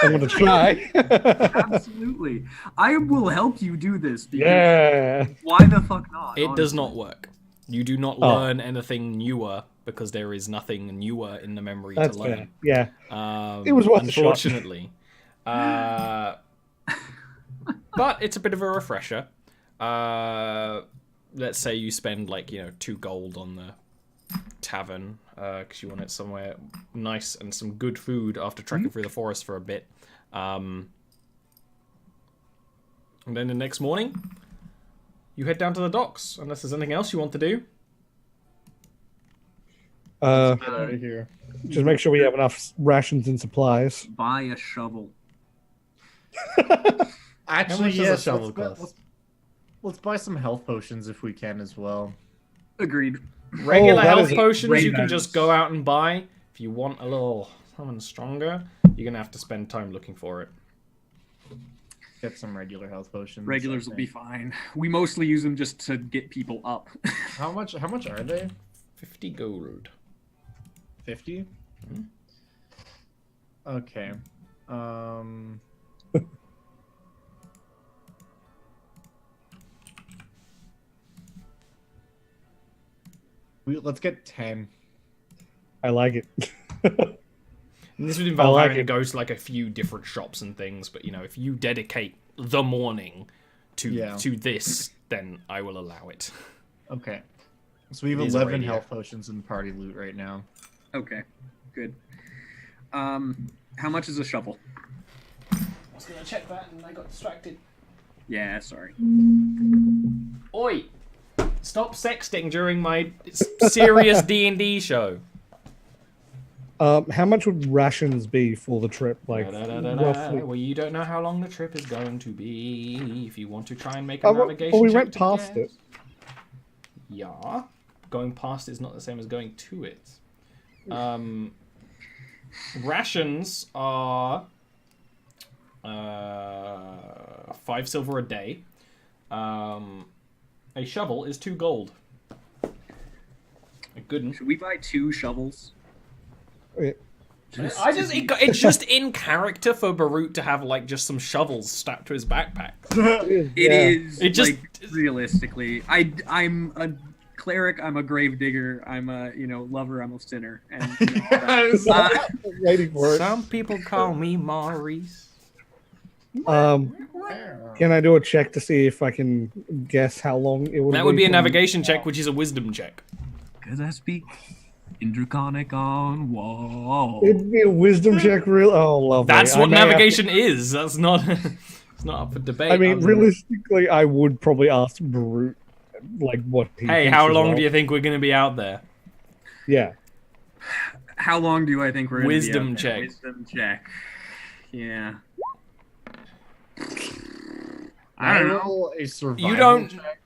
I'm gonna try. Absolutely. I will help you do this. Because Yeah. why the fuck not? It does honestly? not work. You do not Oh. learn anything newer because there is nothing newer in the memory That's to fair. learn. Yeah. Um, It was worth a shot. unfortunately. But it's a bit of a refresher. Let's say you spend like 2 gold on the tavern because you want it somewhere nice and some good food after trekking through the forest for a bit. And then the next morning, you head down to the docks. Unless there's anything else you want to do. Get out of here. Just make sure we have enough rations and supplies. Buy a shovel. Actually, much does a yes. shovel cost? Let's buy some health potions if we can as well. Agreed. Regular that health is potions you can rainbows. just go out and buy. If you want a little something stronger, you're gonna have to spend time looking for it. Get some regular health potions. Regulars I will be think. fine. We mostly use them just to get people up. How much are they? 50 gold. 50? Mhm. Okay. Let's get 10. I like it. And this would involve like having to it. go to like a few different shops and things, but if you dedicate the morning to Yeah. to this, then I will allow it. Okay. So we have It is a 11 radio. health potions in party loot right now. Okay, good. How much is a shovel? I was gonna check that and I got distracted. Yeah, sorry. Oi! Stop sexting during my serious D&D show. How much would rations be for the trip? Like roughly. Well, you don't know how long the trip is going to be. If you want to try and make a Oh, navigation well, we check went to past guess. it. Yeah. Going past is not the same as going to it. Rations are 5 silver a day. A shovel is 2 gold. A good one. Should we buy 2 shovels? It's just in character for Barut to have like just some shovels strapped to his backpack. It Yeah. is. It just- like, realistically. I'm a cleric. I'm a grave digger. I'm a lover. I'm a sinner. And all that. Waiting for it. Some people call me Maurice. Can I do a check to see if I can guess how long it would? That would be a navigation check, which is a wisdom check. Because I speak in Draconic on wall. It'd be a wisdom check, real. Oh, lovely. That's I what may have to- navigation is. That's not. It's not up for debate. I mean, realistically, I would probably ask Brute, like, what he Hey, thinks how as long well. do you think we're going to be out there? Yeah. How long do I think we're going to Wisdom be out there? check. Wisdom check. Yeah. I don't know. Roll a survival You don't. check.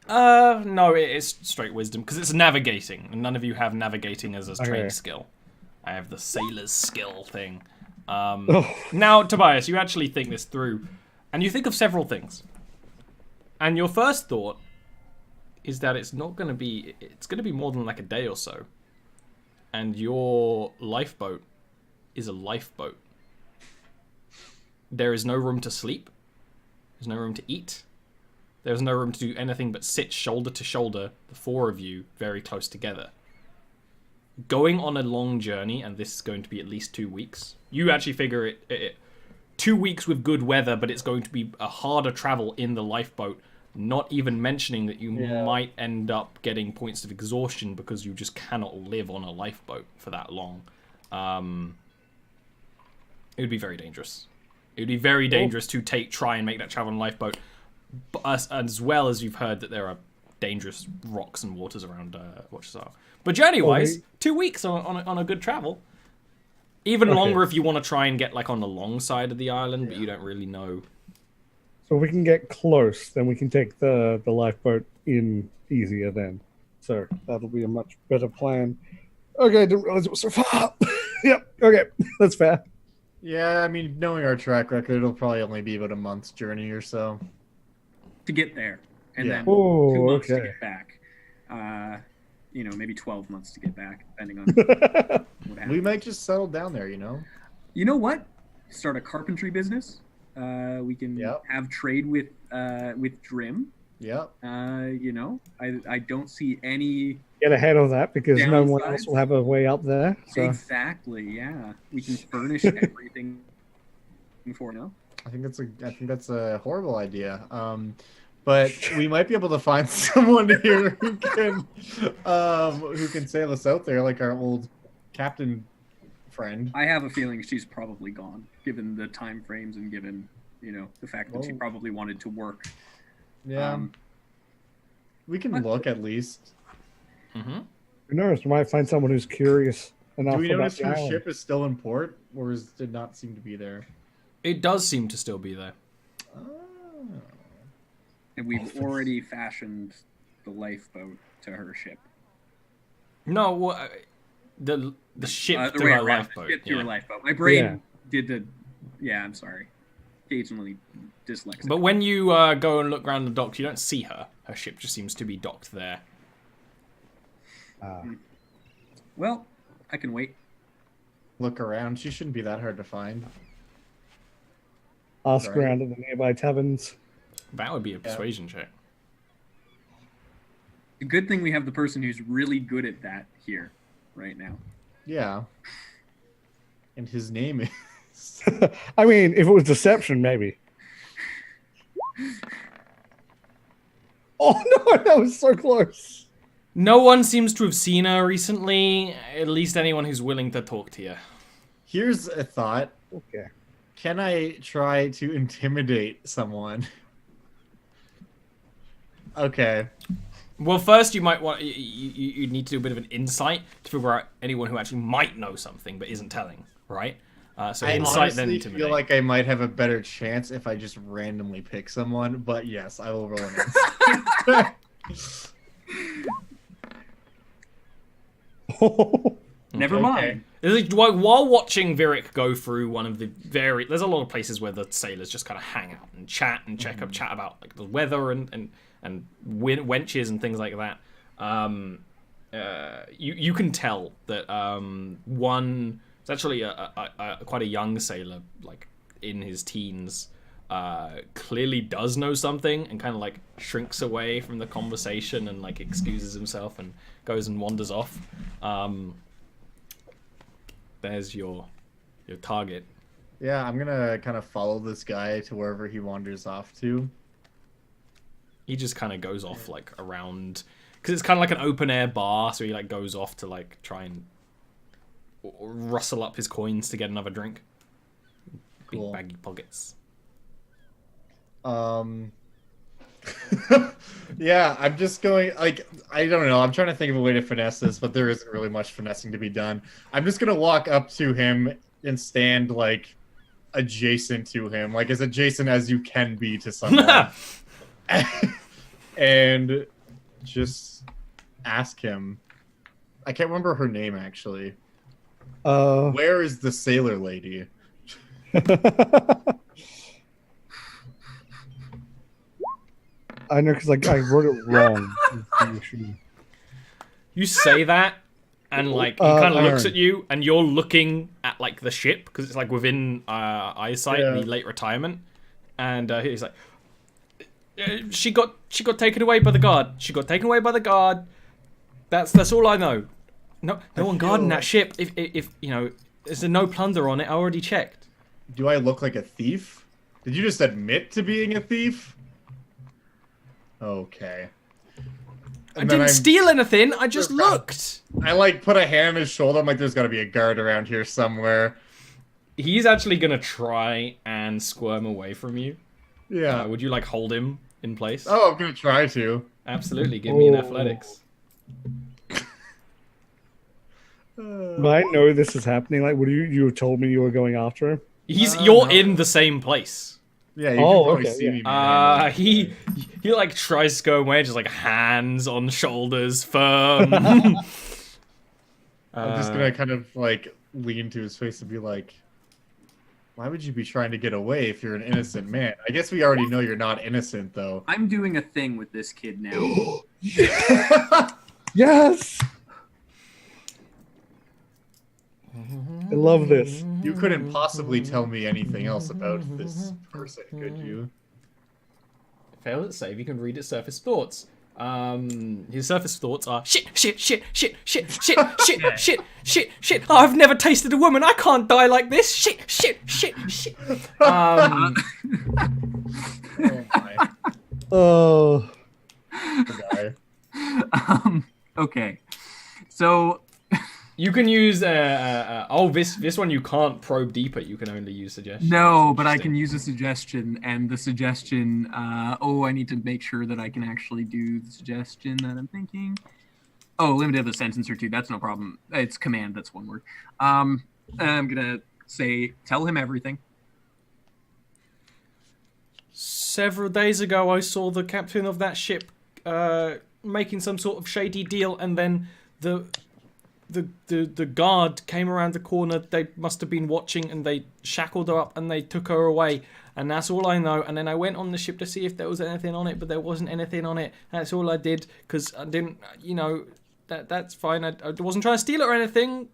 No, it is straight wisdom because it's navigating, and none of you have navigating as a Okay. trade skill. I have the sailor's skill thing. Oh, Now, Tobias, you actually think this through, and you think of several things. And your first thought is that it's not going to be. It's going to be more than like a day or so. And your lifeboat is a lifeboat. There is no room to sleep. There's no room to eat. There's no room to do anything but sit shoulder to shoulder, the 4 of you, very close together. Going on a long journey, and this is going to be at least 2 weeks. You actually figure it 2 weeks with good weather, but it's going to be a harder travel in the lifeboat. Not even mentioning that you might end up getting points of exhaustion because you just cannot live on a lifeboat for that long. It would be very dangerous. It would be very dangerous to try and make that travel on a lifeboat. But as well as you've heard that there are dangerous rocks and waters around Watchtower. But journey-wise, 2 weeks on a good travel. Even longer if you want to try and get like on the long side of the island, but you don't really know. so if we can get close, then we can take the lifeboat in easier then. So that'll be a much better plan. Okay, I didn't realize it was so far. Yep. Okay, that's fair. Yeah, I mean, knowing our track record, it'll probably only be about a month's journey or so. To get there, and Yeah. then Oh, 2 months to okay. get back. Maybe 12 months to get back, depending on what happens. We might just settle down there, you know? You know what? Start a carpentry business. We can Yep. have trade with Drim. Yep. I don't see any. Get ahead of that because no one Downsides? else will have a way up there. So Exactly. Yeah, we can furnish everything for now. I think that's a horrible idea. But we might be able to find someone here who can sail us out there, like our old captain friend. I have a feeling she's probably gone, given the time frames and given the fact that she Whoa. probably wanted to work. Yeah. We can what- look at least. Mm-hmm. who knows? We might find someone who's curious enough Do we about notice the her island. ship is still in port, or did not seem to be there? It does seem to still be there. Oh. And we've already fashioned the lifeboat to her ship. No, what the ship The to way her around, lifeboat. ship to yeah. her lifeboat. My brain Yeah. did the. Yeah, I'm sorry. Occasionally dyslexic. But when you go and look around the docks, you don't see her. Her ship just seems to be docked there. Well, I can wait. Look around. She shouldn't be that hard to find. Ask Right. around at the nearby taverns. That would be a persuasion check. A good thing we have the person who's really good at that here right now. Yeah. And his name is. I mean, if it was deception, maybe. Oh no, that was so close. No one seems to have seen her recently. At least anyone who's willing to talk to you. Here's a thought. Okay. Can I try to intimidate someone? Okay. Well, first you might want you need to do a bit of an insight to figure out anyone who actually might know something but isn't telling, right? So I insight then honestly intimidate. feel like I might have a better chance if I just randomly pick someone, but yes, I will roll an insight. Never Okay. mind. It's like, while watching Virik go through one of the there's a lot of places where the sailors just kind of hang out and chat and chat about like the weather and wenches and things like that. You can tell that one is actually quite a young sailor, like in his teens, clearly does know something and kind of like shrinks away from the conversation and like excuses himself and goes and wanders off. There's your target. Yeah, I'm gonna kind of follow this guy to wherever he wanders off to. He just kind of goes off like around because it's kind of like an open air bar, so he like goes off to like try and rustle up his coins to get another drink. Cool. Big baggy pockets. Yeah, I'm just going, like, I don't know. I'm trying to think of a way to finesse this, but there isn't really much finessing to be done. I'm just going to walk up to him and stand, like, adjacent to him. Like, as adjacent as you can be to someone. And just ask him. I can't remember her name, actually. Where is the sailor lady? I know because like I wrote it wrong. You say that, and like he kind of looks Iron. at you, and you're looking at like the ship because it's like within eyesight, Yeah. the late retirement, and he's like, she got taken away by the guard. She got taken away by the guard. That's all I know. No one guarding that ship. If you know, there's no plunder on it. I already checked. Do I look like a thief? Did you just admit to being a thief? Okay. I And then didn't steal anything. I just looked. I like put a hand on his shoulder. I'm like, there's got to be a guard around here somewhere. He's actually gonna try and squirm away from you. Yeah. Would you like hold him in place? Oh, I'm gonna try to. Absolutely. Give me an Oh. athletics. But I know this is happening. Like, would you have told me you were going after him? You're no. in the same place. Yeah, you Oh, can probably okay, see yeah. me. manhandling He like tries to go away, just like hands on shoulders, firm. I'm just gonna kind of like lean to his face and be like, "Why would you be trying to get away if you're an innocent man? I guess we already know you're not innocent, though." I'm doing a thing with this kid now. Yes. I love this. You couldn't possibly tell me anything else about this person, could you? Failed at save, you can read its surface thoughts. His surface thoughts are shit. Oh, I've never tasted a woman. I can't die like this. Shit. Oh my Oh. guy. Okay. So You can use this one you can't probe deeper. You can only use suggestion. no, but I can use a suggestion, and the suggestion. I need to make sure that I can actually do the suggestion that I'm thinking. Oh, limited of a sentence or two. That's no problem. It's command. That's one word. I'm gonna say, tell him everything. Several days ago, I saw the captain of that ship making some sort of shady deal, and then the guard came around the corner. They must have been watching, and they shackled her up and they took her away. And that's all I know. And then I went on the ship to see if there was anything on it, but there wasn't anything on it. That's all I did, because I didn't, that's fine. I wasn't trying to steal it or anything.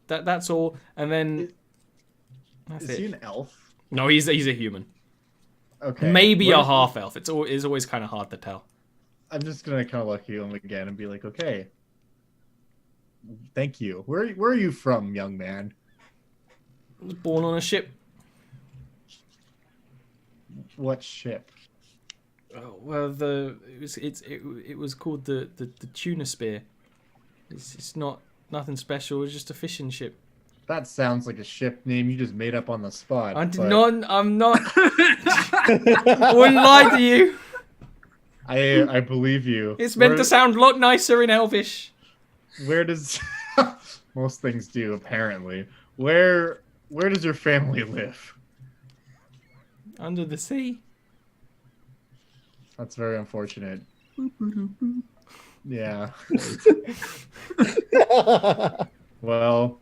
That's all. And then that's Is it. he an elf? No, he's a human. Okay. Maybe What a if- half elf. It's always kind of hard to tell. I'm just gonna kind of look at him again and be like, okay. Thank you. Where are you from, young man? I was born on a ship. What ship? Oh, well, it was called the tuna spear. It's not nothing special. It's just a fishing ship. That sounds like a ship name you just made up on the spot. I did but not. I'm not. I wouldn't lie to you. I believe you. It's meant to sound a lot nicer in Elvish. Where does most things do apparently? Where does your family live? Under the sea. That's very unfortunate. Yeah. Well,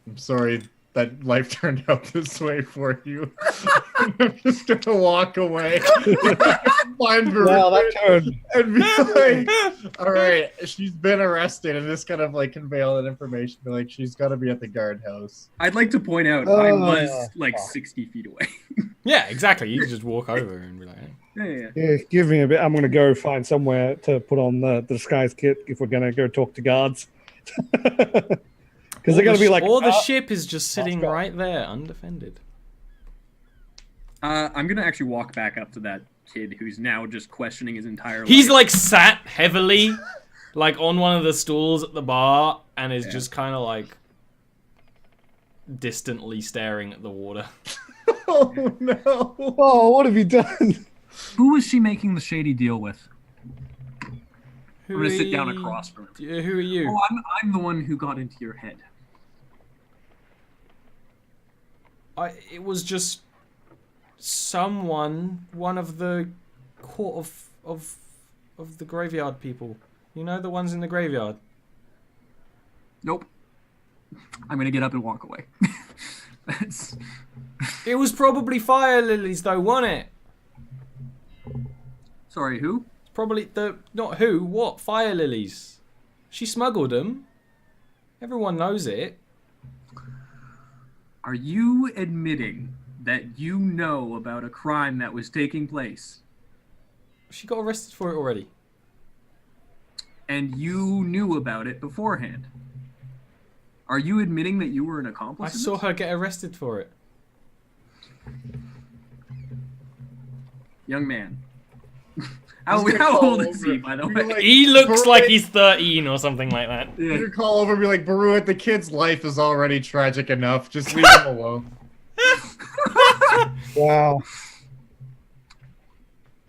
I'm sorry that life turned out this way for you. I'm just gonna walk away. Find her Wow, that turned. and be like, all right, she's been arrested, and just kind of like convey all that information. Be like, she's got to be at the guardhouse. I'd like to point out I Oh, was like 60 feet away. Yeah, exactly. You can just walk over and be like, hey. Yeah. Yeah, give me a bit. I'm going to go find somewhere to put on the disguise kit if we're going to go talk to guards. Because they're going to be like, or the ship is just sitting go. right there, undefended. I'm gonna actually walk back up to that kid who's now just questioning his entire life. He's like sat heavily, like on one of the stools at the bar, and is Yeah. just kind of like distantly staring at the water. Oh no! oh, what have you done? Who was she making the shady deal with? Who I'm gonna sit down are you- across from him. Who are you? Oh, I'm the one who got into your head. It was just one of the court of the graveyard people. You know, the ones in the graveyard. Nope. I'm gonna get up and walk away. That's... It was probably fire lilies, though, wasn't it? Sorry, who? Probably what? Fire lilies. She smuggled them. Everyone knows it. Are you admitting that you know about a crime that was taking place She got arrested for it already. and you knew about it beforehand? Are you admitting that you were an I accomplice? in saw this? her get arrested for it. Young man. He's gonna How call old is he, over. by the You're way? like, He looks Baru- like he's 13 or something like that. You Yeah. could call over and be like, Baruit, the kid's life is already tragic enough. Just leave him alone. Wow.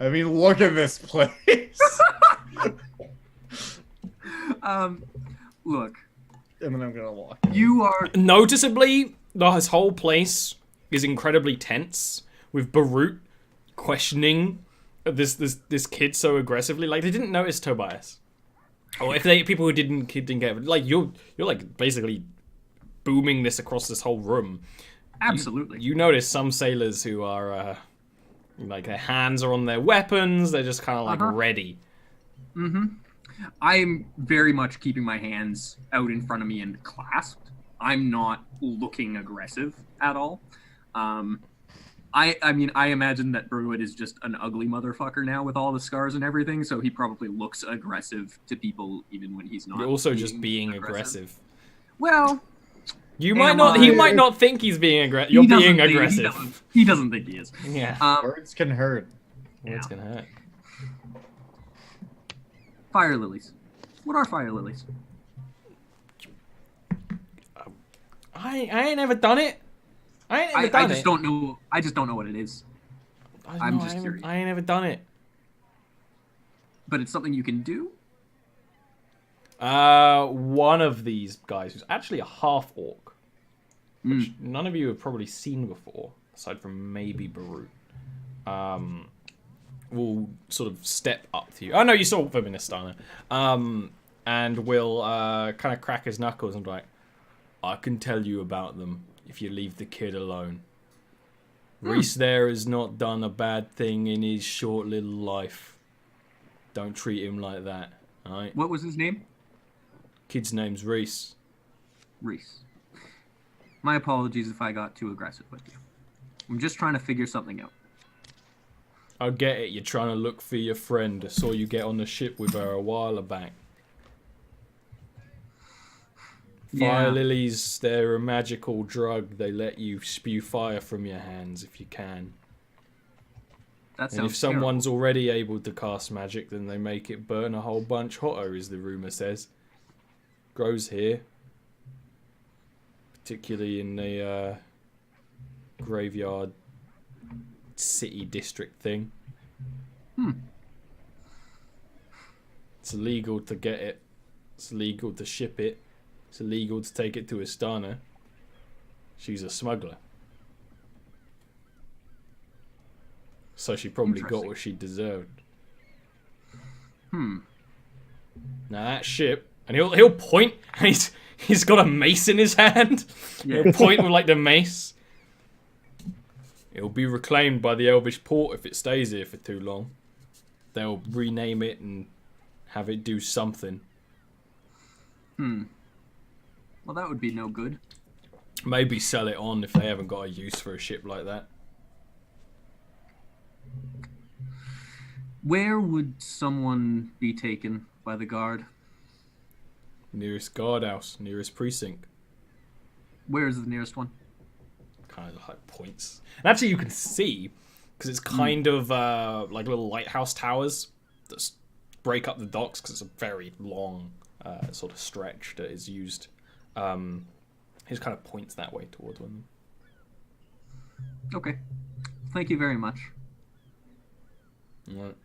I mean, look at this place. Look, And then I'm gonna walk. you are. Noticeably, This whole place is incredibly tense with Barut questioning this kid so aggressively. Like, they didn't notice Tobias. Or if people who didn't get it, like, you're like basically booming this across this whole room. Absolutely. You notice some sailors who are like, their hands are on their weapons, they're just kind of like ready. I'm very much keeping my hands out in front of me and clasped. I'm not looking aggressive at all. I mean, I imagine that Bruid is just an ugly motherfucker now with all the scars and everything, so he probably looks aggressive to people even when he's not. You're also just being aggressive. Well, you might not. He might not think he's being aggressive. You're being aggressive. He doesn't think he is. Yeah. Words can hurt. Words can hurt. Fire lilies. What are fire lilies? I ain't never done it. I just don't know. I just don't know what it is. I'm just curious. I ain't never done it. But it's something you can do? One of these guys, who's actually a half orc, which none of you have probably seen before, aside from maybe Barut, will sort of step up to you. Oh no, you saw Feministana. And will kind of crack his knuckles and be like, I can tell you about them if you leave the kid alone. Reese there has not done a bad thing in his short little life. Don't treat him like that, alright? What was his name? Kid's name's Reese. Reese. My apologies if I got too aggressive with you. I'm just trying to figure something out. I get it, you're trying to look for your friend. I saw you get on the ship with her a while back. Fire lilies, they're a magical drug. They let you spew fire from your hands if you can. That sounds and if someone's already able to cast magic, then they make it burn a whole bunch hotter, as the rumour says. Grows here. Particularly in the graveyard city district thing. It's illegal to get it. It's illegal to ship it. It's illegal to take it to Istana. She's a smuggler. So she probably got what she deserved. Now that ship, and he'll point, and he's got a mace in his hand. He'll point with like the mace. It'll be reclaimed by the Elvish port if it stays here for too long. They'll rename it and have it do something. Well, that would be no good. Maybe sell it on if they haven't got a use for a ship like that. Where would someone be taken by the guard? Nearest guardhouse, nearest precinct. Where is the nearest one? Kind of like points. And actually you can see, because it's kind of like little lighthouse towers that break up the docks, because it's a very long sort of stretch that is used. He just kind of points that way towards one. Okay. Thank you very much. Right.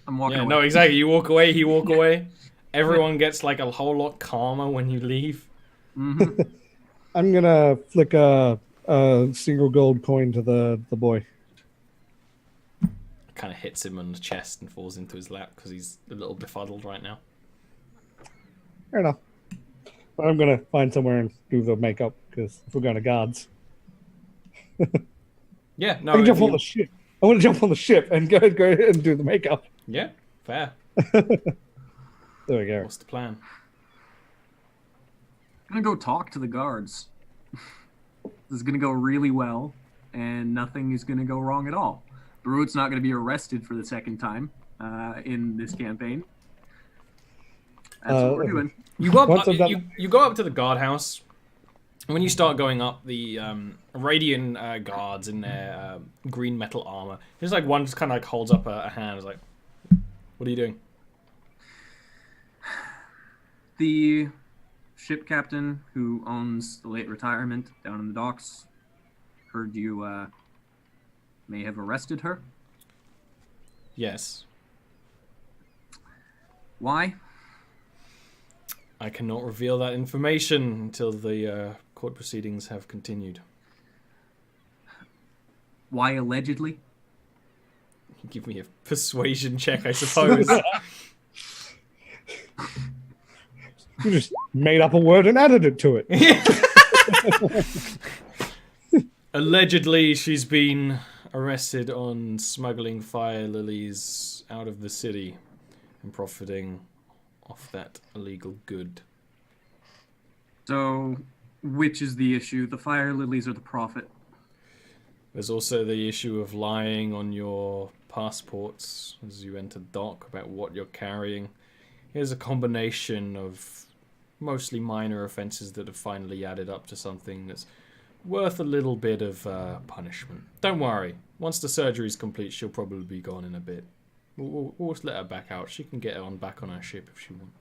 I'm walking away. No, exactly. You walk away, he walk away. Everyone gets like a whole lot calmer when you leave. I'm gonna flick a single gold coin to the boy. Kind of hits him on the chest and falls into his lap because he's a little befuddled right now. Fair enough. But I'm gonna find somewhere and do the makeup because if we're going to guards. Yeah, no. I can jump on the ship. I want to jump on the ship and go and do the makeup. Yeah, fair. There we go. What's the plan? I'm gonna go talk to the guards. This is gonna go really well, and nothing is gonna go wrong at all. Barut's not gonna be arrested for the second time in this campaign. That's what we're doing. You go up, you go up to the guardhouse. When you start going up, the Radiant guards in their green metal armor, just like one just kind of like holds up a hand, is like, "What are you doing?" The ship captain who owns the late retirement down in the docks heard you may have arrested her. Yes. Why? I cannot reveal that information until the court proceedings have continued. Why allegedly? Give me a persuasion check, I suppose. You just made up a word and added it to it. Allegedly, she's been arrested on smuggling fire lilies out of the city and profiting off that illegal good. So, which is the issue? The fire lilies or the profit? There's also the issue of lying on your passports as you enter dock about what you're carrying. Here's a combination of mostly minor offences that have finally added up to something that's worth a little bit of punishment. Don't worry. Once the surgery's complete, she'll probably be gone in a bit. We'll just let her back out. She can get back on our ship if she wants.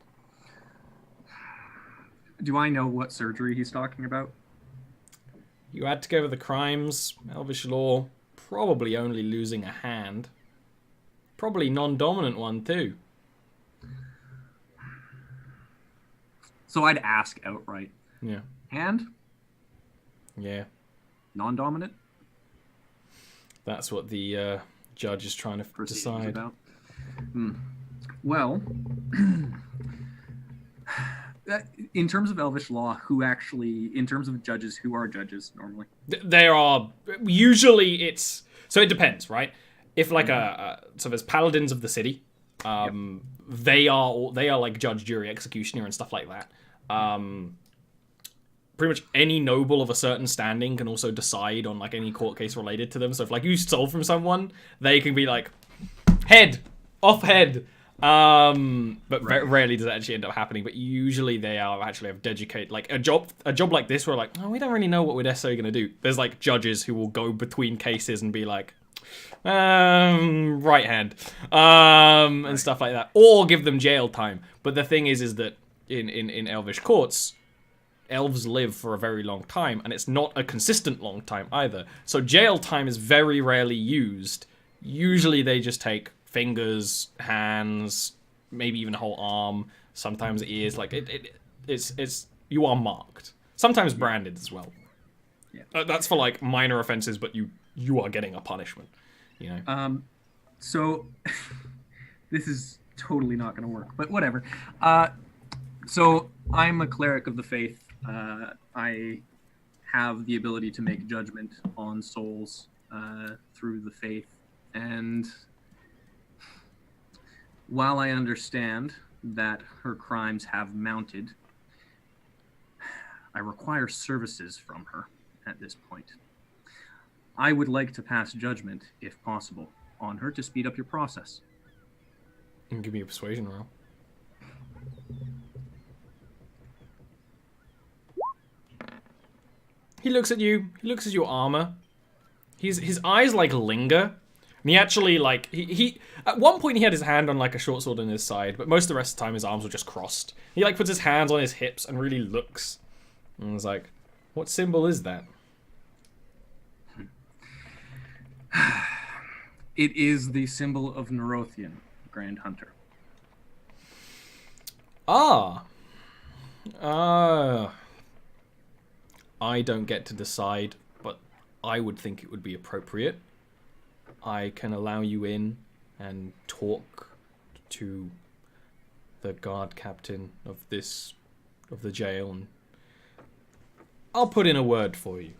Do I know what surgery he's talking about? You add together the crimes, Elvish law, probably only losing a hand. Probably non-dominant one too. So I'd ask outright. Yeah. Hand? Yeah. Non-dominant? That's what the judge is trying to Proceedings decide. about. Well, in terms of Elvish law, who actually, in terms of judges, who are judges normally? They are usually so it depends, right? If like so there's paladins of the city, they are like judge, jury, executioner, and stuff like that. Pretty much any noble of a certain standing can also decide on like any court case related to them. So if like you stole from someone, they can be like head, off head. But very rarely does that actually end up happening. But usually they are actually have dedicated like a job like this where like, oh, we don't really know what we're necessarily going to do. There's like judges who will go between cases and be like, right hand, and stuff like that, or give them jail time. But the thing is that in Elvish courts, elves live for a very long time, and it's not a consistent long time either. So jail time is very rarely used. Usually they just take fingers, hands, maybe even a whole arm, sometimes ears. Like it's you are marked. Sometimes branded as well. Yeah. That's for like minor offenses, but you are getting a punishment. You know. So this is totally not going to work, but whatever. So I'm a cleric of the faith. I have the ability to make judgment on souls through the faith, and while I understand that her crimes have mounted, I require services from her at this point. I would like to pass judgment, if possible, on her to speed up your process. And give me a persuasion roll. He looks at you. He looks at your armor. His eyes like linger. And he actually like he at one point he had his hand on like a short sword on his side, but most of the rest of the time his arms were just crossed. He like puts his hands on his hips and really looks. And was like, what symbol is that? It is the symbol of Nerothian, Grand Hunter. I don't get to decide, but I would think it would be appropriate. I can allow you in and talk to the guard captain of the jail, and I'll put in a word for you.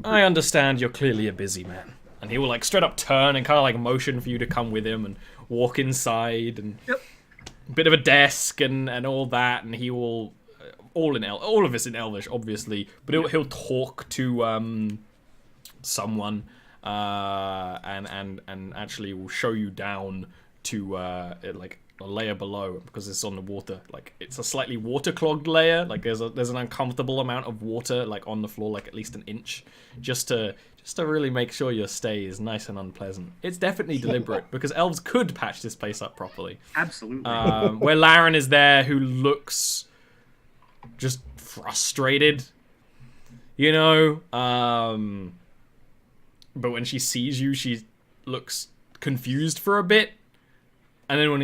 I understand you're clearly a busy man. And he will like straight up turn and kind of like motion for you to come with him and walk inside, and a bit of a desk and all that, and he will all of this in Elvish obviously, but he'll talk to someone and actually will show you down to like a layer below, because it's on the water. Like it's a slightly water-clogged layer. Like there's an uncomfortable amount of water like on the floor, like at least an inch, just to really make sure your stay is nice and unpleasant. It's definitely deliberate because elves could patch this place up properly. Absolutely. Where Laren is there, who looks just frustrated, you know. But when she sees you, she looks confused for a bit. And then when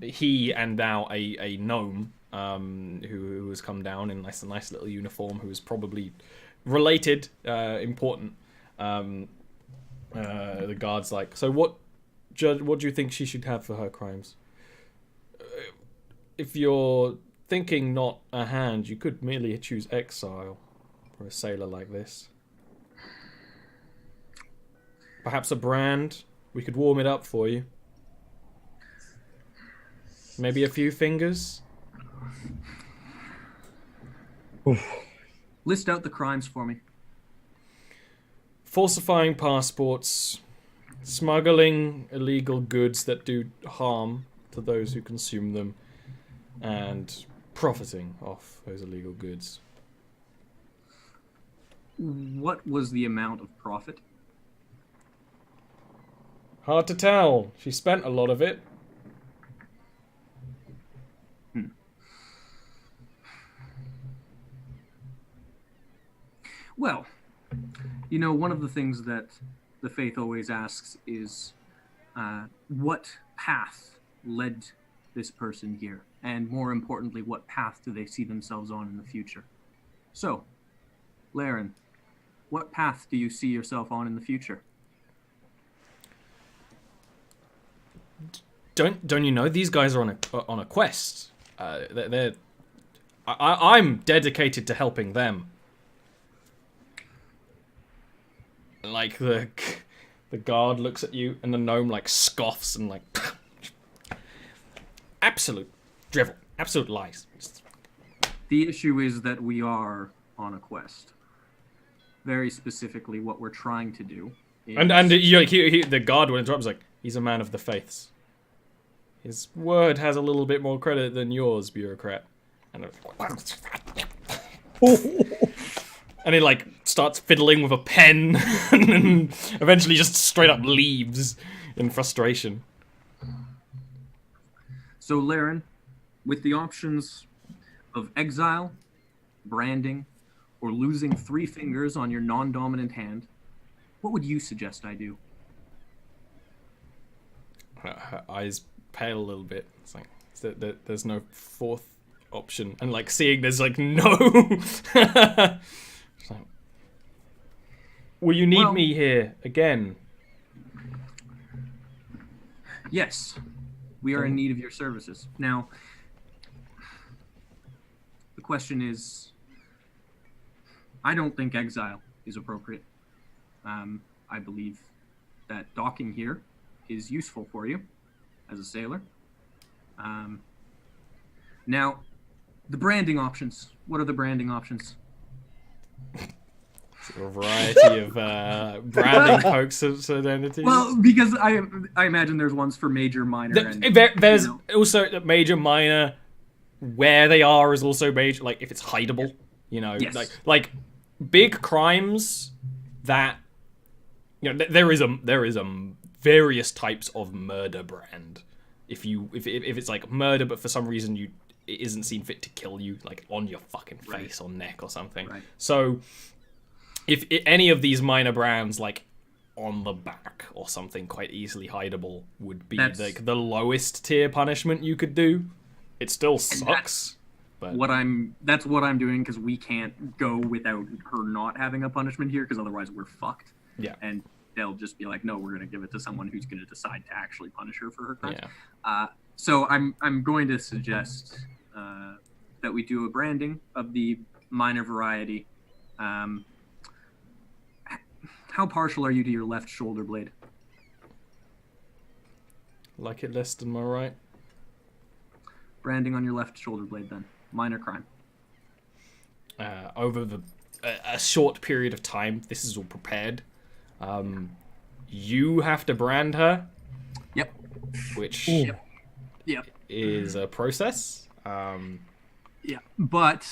he and now a gnome who has come down in a nice little uniform, who is probably related, important. The guard's like, so what do you think she should have for her crimes? If you're thinking not a hand, you could merely choose exile for a sailor like this. Perhaps a brand. We could warm it up for you. Maybe a few fingers. List out the crimes for me. Falsifying passports, smuggling illegal goods that do harm to those who consume them, and profiting off those illegal goods. What was the amount of profit? Hard to tell. She spent a lot of it. Well, you know, one of the things that the faith always asks is, what path led this person here? And more importantly, what path do they see themselves on in the future? So, Laren, what path do you see yourself on in the future? Don't you know these guys are on a quest? I'm dedicated to helping them. Like the guard looks at you, and the gnome like scoffs and like absolute drivel, absolute lies. The issue is that we are on a quest. Very specifically, what we're trying to do. Is... And the guard will interrupt. Like, he's a man of the faiths. His word has a little bit more credit than yours, bureaucrat. And and he like starts fiddling with a pen, and then eventually just straight up leaves in frustration. So, Laren, with the options of exile, branding, or losing 3 fingers on your non-dominant hand, what would you suggest I do? Her eyes pale a little bit. It's like there's no 4th option, and like seeing there's like no. It's like, will you need me here again? Yes, we are in need of your services. Now, the question is, I don't think exile is appropriate. I believe that docking here is useful for you as a sailor. Now, the branding options. What are the branding options? A variety of branding pokes of identities. Well, because I imagine there's ones for major, minor, and there's also major, minor. Where they are is also major. Like if it's hideable, you know, yes. like big crimes that you know there is a various types of murder brand. If it's like murder, but for some reason it isn't seen fit to kill you, like on your fucking face or neck or something. Right. So if any of these minor brands, like on the back or something quite easily hideable, would be like the lowest tier punishment you could do. It still sucks. But that's what I'm doing, because we can't go without her not having a punishment here, because otherwise we're fucked. Yeah. And they'll just be like, no, we're going to give it to someone who's going to decide to actually punish her for her crime. Yeah. So I'm going to suggest that we do a branding of the minor variety. How partial are you to your left shoulder blade? Like it less than my right. Branding on your left shoulder blade, then. Minor crime. Over a short period of time, this is all prepared. You have to brand her. Yep. Which yep. is a process. Yeah, but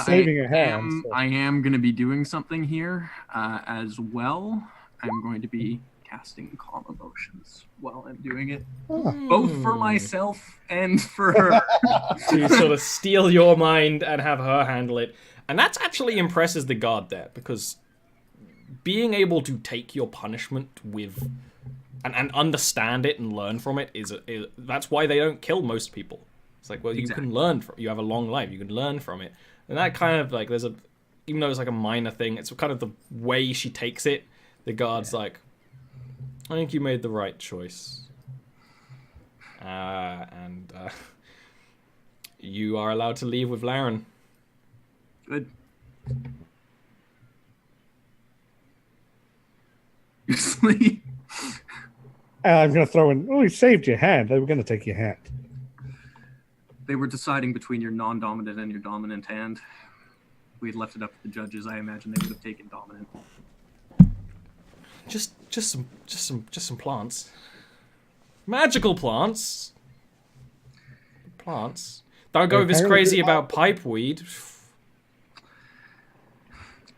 saving a hand. I am going to be doing something here as well. I'm going to be casting calm emotions while I'm doing it, both for myself and for her. To sort of steal your mind and have her handle it. And that actually impresses the guard there, because being able to take your punishment with and understand it and learn from it is that's why they don't kill most people. It's like, well, you Exactly. can learn from, you have a long life, you can learn from it. And that kind of like, even though it's like a minor thing, it's kind of the way she takes it. The guard's like, I think you made the right choice. And you are allowed to leave with Laren. Good. You sleep. I'm going to throw in, oh, he saved your hand. They were going to take your hand. They were deciding between your non-dominant and your dominant hand. If we had left it up to the judges, I imagine they would have taken dominant. Just some plants. Magical plants. Plants. Don't go this crazy about pipeweed.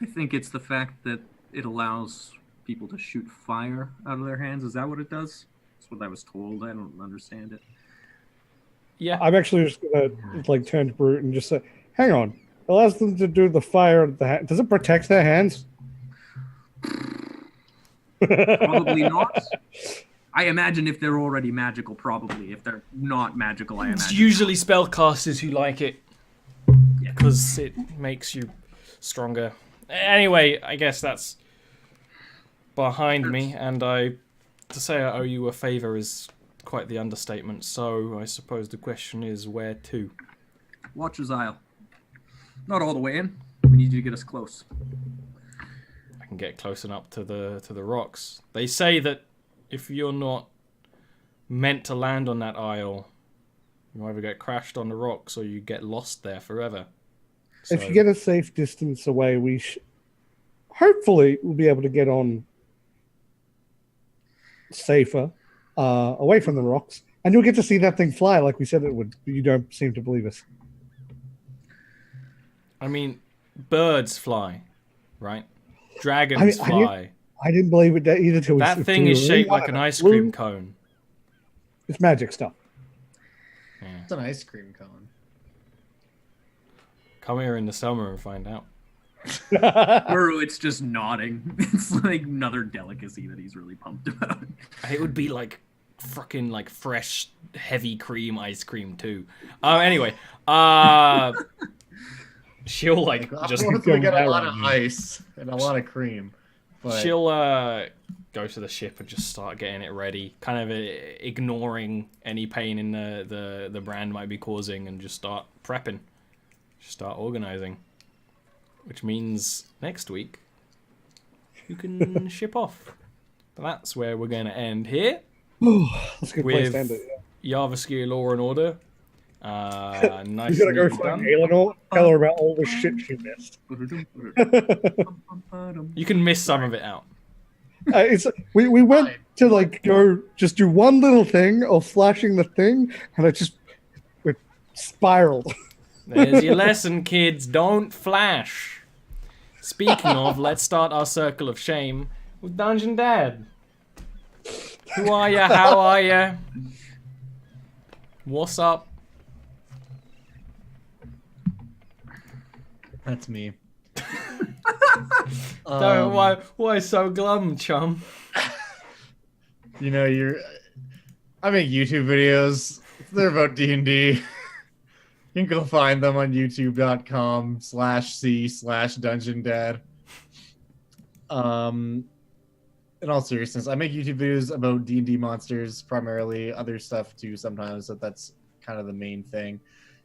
I think it's the fact that it allows people to shoot fire out of their hands. Is that what it does? That's what I was told. I don't understand it. Yeah. I'm actually just going to like turn to Brute and just say, hang on. It allows them to do the fire at the hand. Does it protect their hands? Probably not. I imagine if they're already magical, probably. If they're not magical, I It's imagine. usually spellcasters who like it. Yeah. Because it makes you stronger. Anyway, I guess that's behind me, and to say I owe you a favor is quite the understatement, so I suppose the question is where to? Watcher's Isle. Not all the way in. We need you to get us close. I can get close enough to the rocks. They say that if you're not meant to land on that isle, you either get crashed on the rocks or you get lost there forever. If you get a safe distance away, we hopefully we'll be able to get on safer, away from the rocks, and you'll get to see that thing fly like we said it would. But you don't seem to believe us. I mean, birds fly, right? Dragons fly. I didn't believe it either till That thing is shaped like an ice cream cone. It's magic stuff. Yeah. It's an ice cream cone. Come here in the summer and find out. Or it's just nodding. It's like another delicacy that he's really pumped about. It would be like fucking like fresh, heavy cream ice cream too. Anyway, she'll like just We got a lot of ice and a lot of cream. But she'll go to the ship and just start getting it ready, kind of ignoring any pain in the brand might be causing, and just start prepping, just start organizing. Which means next week you can ship off. But that's where we're going to end here. That's a good place With to end it. Yeah. Jarviskjir Law and Order. Nice. You gotta go neatly find done. Eleanor, tell her about all the shit she missed. You can miss some of it out. We went to like go just do one little thing of flashing the thing, and it spiraled. There's your lesson, kids. Don't flash. Speaking of, let's start our circle of shame with Dungeon Dad. Who are ya? How are ya? What's up? that's me. Why so glum, chum? You know, I make YouTube videos. They're about D&D. You can go find them on youtube.com/c/dungeondad. In all seriousness, I make YouTube videos about D&D monsters, primarily, other stuff too sometimes, but that's kind of the main thing.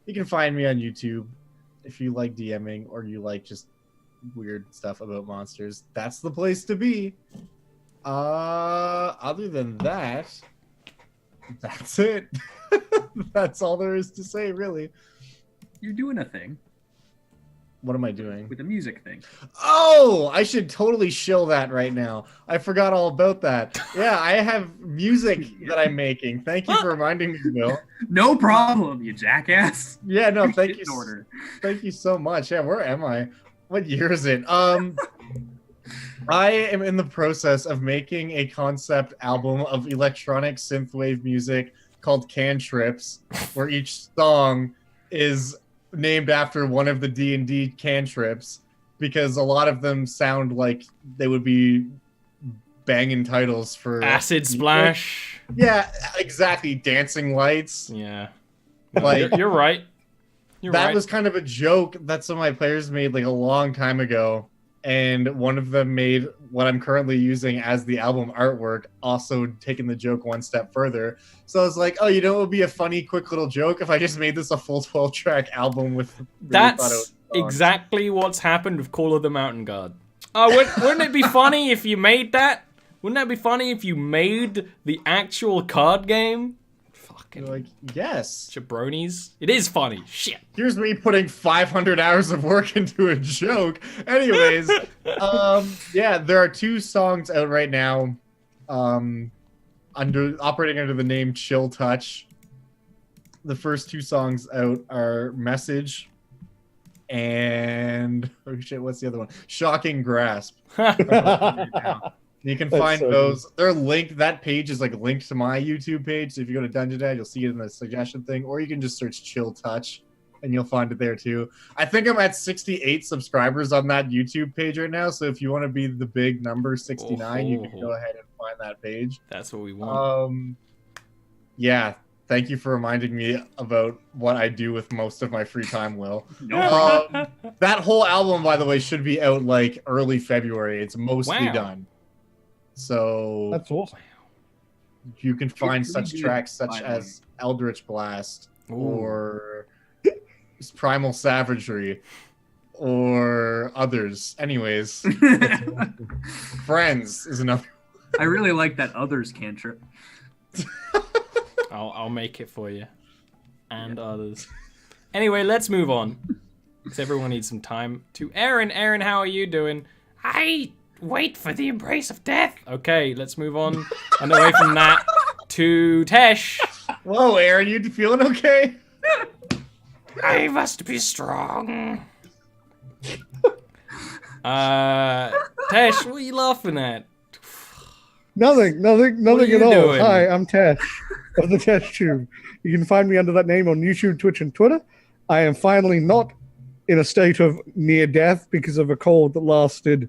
You can find me on YouTube if you like DMing or you like just weird stuff about monsters. That's the place to be. Other than that, that's it. That's all there is to say, really. You're doing a thing What am I doing? with the music thing. Oh, I should totally shill that right now. I forgot all about that. Yeah, I have music that I'm making. Thank you for reminding me, Bill. No problem, you jackass. Yeah, no, thank Shit you. in order. Thank you so much. Yeah, where am I? What year is it? I am in the process of making a concept album of electronic synthwave music called Cantrips, where each song is named after one of the D&D cantrips, because a lot of them sound like they would be banging titles for Acid Splash. Yeah, exactly. Dancing Lights. Yeah. Like You're right. That was kind of a joke that some of my players made like a long time ago, and one of them made what I'm currently using as the album artwork, also taking the joke one step further. So I was like, oh, you know, it would be a funny, quick little joke if I just made this a full 12-track album with. That's exactly what's happened with Call of the Mountain Guard. Wouldn't it be funny if you made that? Wouldn't that be funny if you made the actual card game? You're like, yes. Jabronis. It is funny. Shit. Here's me putting 500 hours of work into a joke. Anyways, yeah, there are 2 songs out right now, operating under the name Chill Touch. The first 2 songs out are Message and oh shit, what's the other one? Shocking Grasp. You can find those. They're linked. That page is like linked to my YouTube page. So if you go to Dungeon Dad, you'll see it in the suggestion thing, or you can just search Chill Touch and you'll find it there too. I think I'm at 68 subscribers on that YouTube page right now. So if you want to be the big number 69, you can go ahead and find that page. That's what we want. Yeah. Thank you for reminding me about what I do with most of my free time, Will. That whole album, by the way, should be out like early February. It's mostly done. So that's awesome. You can find such tracks such as Eldritch Blast or Primal Savagery or others. Anyways, Friends is another. I really like that others cantrip. I'll make it for you. And others. Anyway, let's move on. Because everyone needs some time. To Aaron. Aaron, how are you doing? Wait for the embrace of death. Okay, let's move on. And away from that to Tesh. Whoa, Aaron, you feeling okay? I must be strong. Tesh, what are you laughing at? Nothing at all. Doing? Hi, I'm Tesh of the Tesh Tube. You can find me under that name on YouTube, Twitch, and Twitter. I am finally not in a state of near death because of a cold that lasted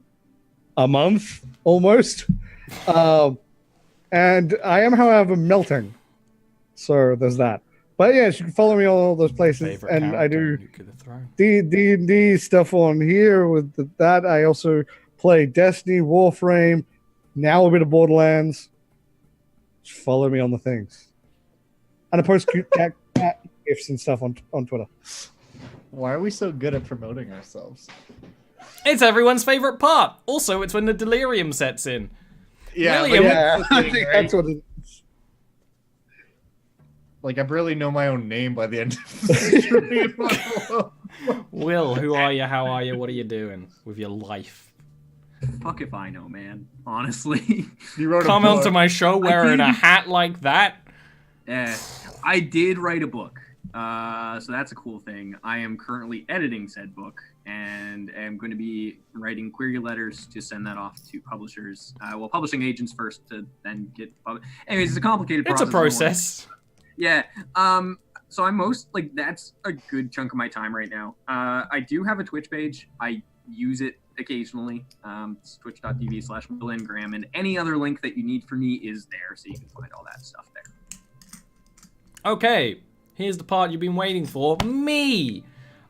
a month almost, and I am, however, melting. So there's that. But yes, you can follow me on all those places, and I do DnD stuff on here with that. I also play Destiny, Warframe, now a bit of Borderlands. Just follow me on the things, and I post cute cat gifs and stuff on Twitter. Why are we so good at promoting ourselves? It's everyone's favorite part. Also, it's when the delirium sets in. Yeah, I think that's what it is. Like, I barely know my own name by the end of the stream. Will, who are you? How are you? What are you doing with your life? Fuck if I know, man. Honestly. You wrote Come onto my show wearing a hat like that? Yeah, I did write a book. So that's a cool thing. I am currently editing said book and am going to be writing query letters to send that off to publishers. Well, publishing agents first to then get anyways, it's a complicated process. It's a process. Yeah. So I'm that's a good chunk of my time right now. I do have a Twitch page. I use it occasionally. It's twitch.tv/WillIngram, and any other link that you need for me is there, so you can find all that stuff there. Okay. Here's the part you've been waiting for. Me!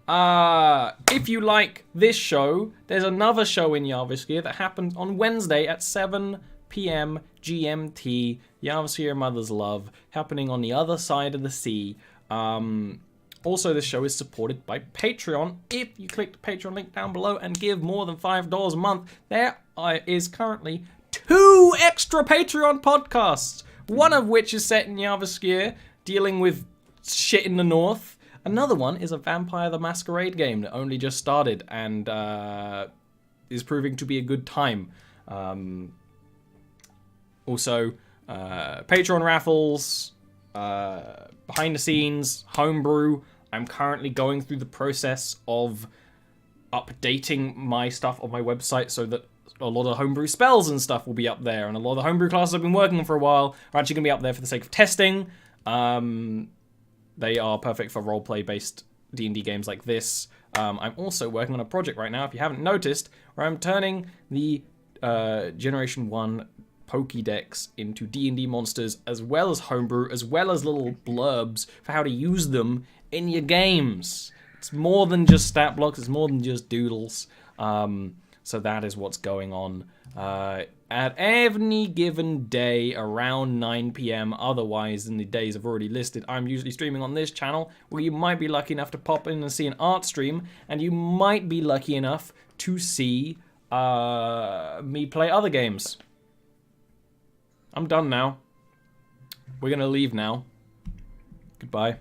If you like this show, there's another show in Jarviskjir that happens on Wednesday at 7 p.m. GMT. Jarviskjir Mother's Love, happening on the other side of the sea. Also, this show is supported by Patreon. If you click the Patreon link down below and give more than $5 a month, there is currently 2 extra Patreon podcasts. One of which is set in Jarviskjir, dealing with shit in the north. Another one is a Vampire the Masquerade game that only just started and is proving to be a good time. Also, Patreon raffles, behind the scenes, homebrew. I'm currently going through the process of updating my stuff on my website so that a lot of homebrew spells and stuff will be up there, and a lot of the homebrew classes I've been working on for a while are actually going to be up there for the sake of testing. They are perfect for roleplay based D&D games like this. I'm also working on a project right now, if you haven't noticed, where I'm turning the Generation 1 Pokédex into D&D monsters, as well as homebrew, as well as little blurbs for how to use them in your games. It's more than just stat blocks, it's more than just doodles. So that is what's going on at any given day around 9 p.m. Otherwise, in the days I've already listed, I'm usually streaming on this channel, where you might be lucky enough to pop in and see an art stream, and you might be lucky enough to see me play other games. I'm done now. We're gonna leave now. Goodbye.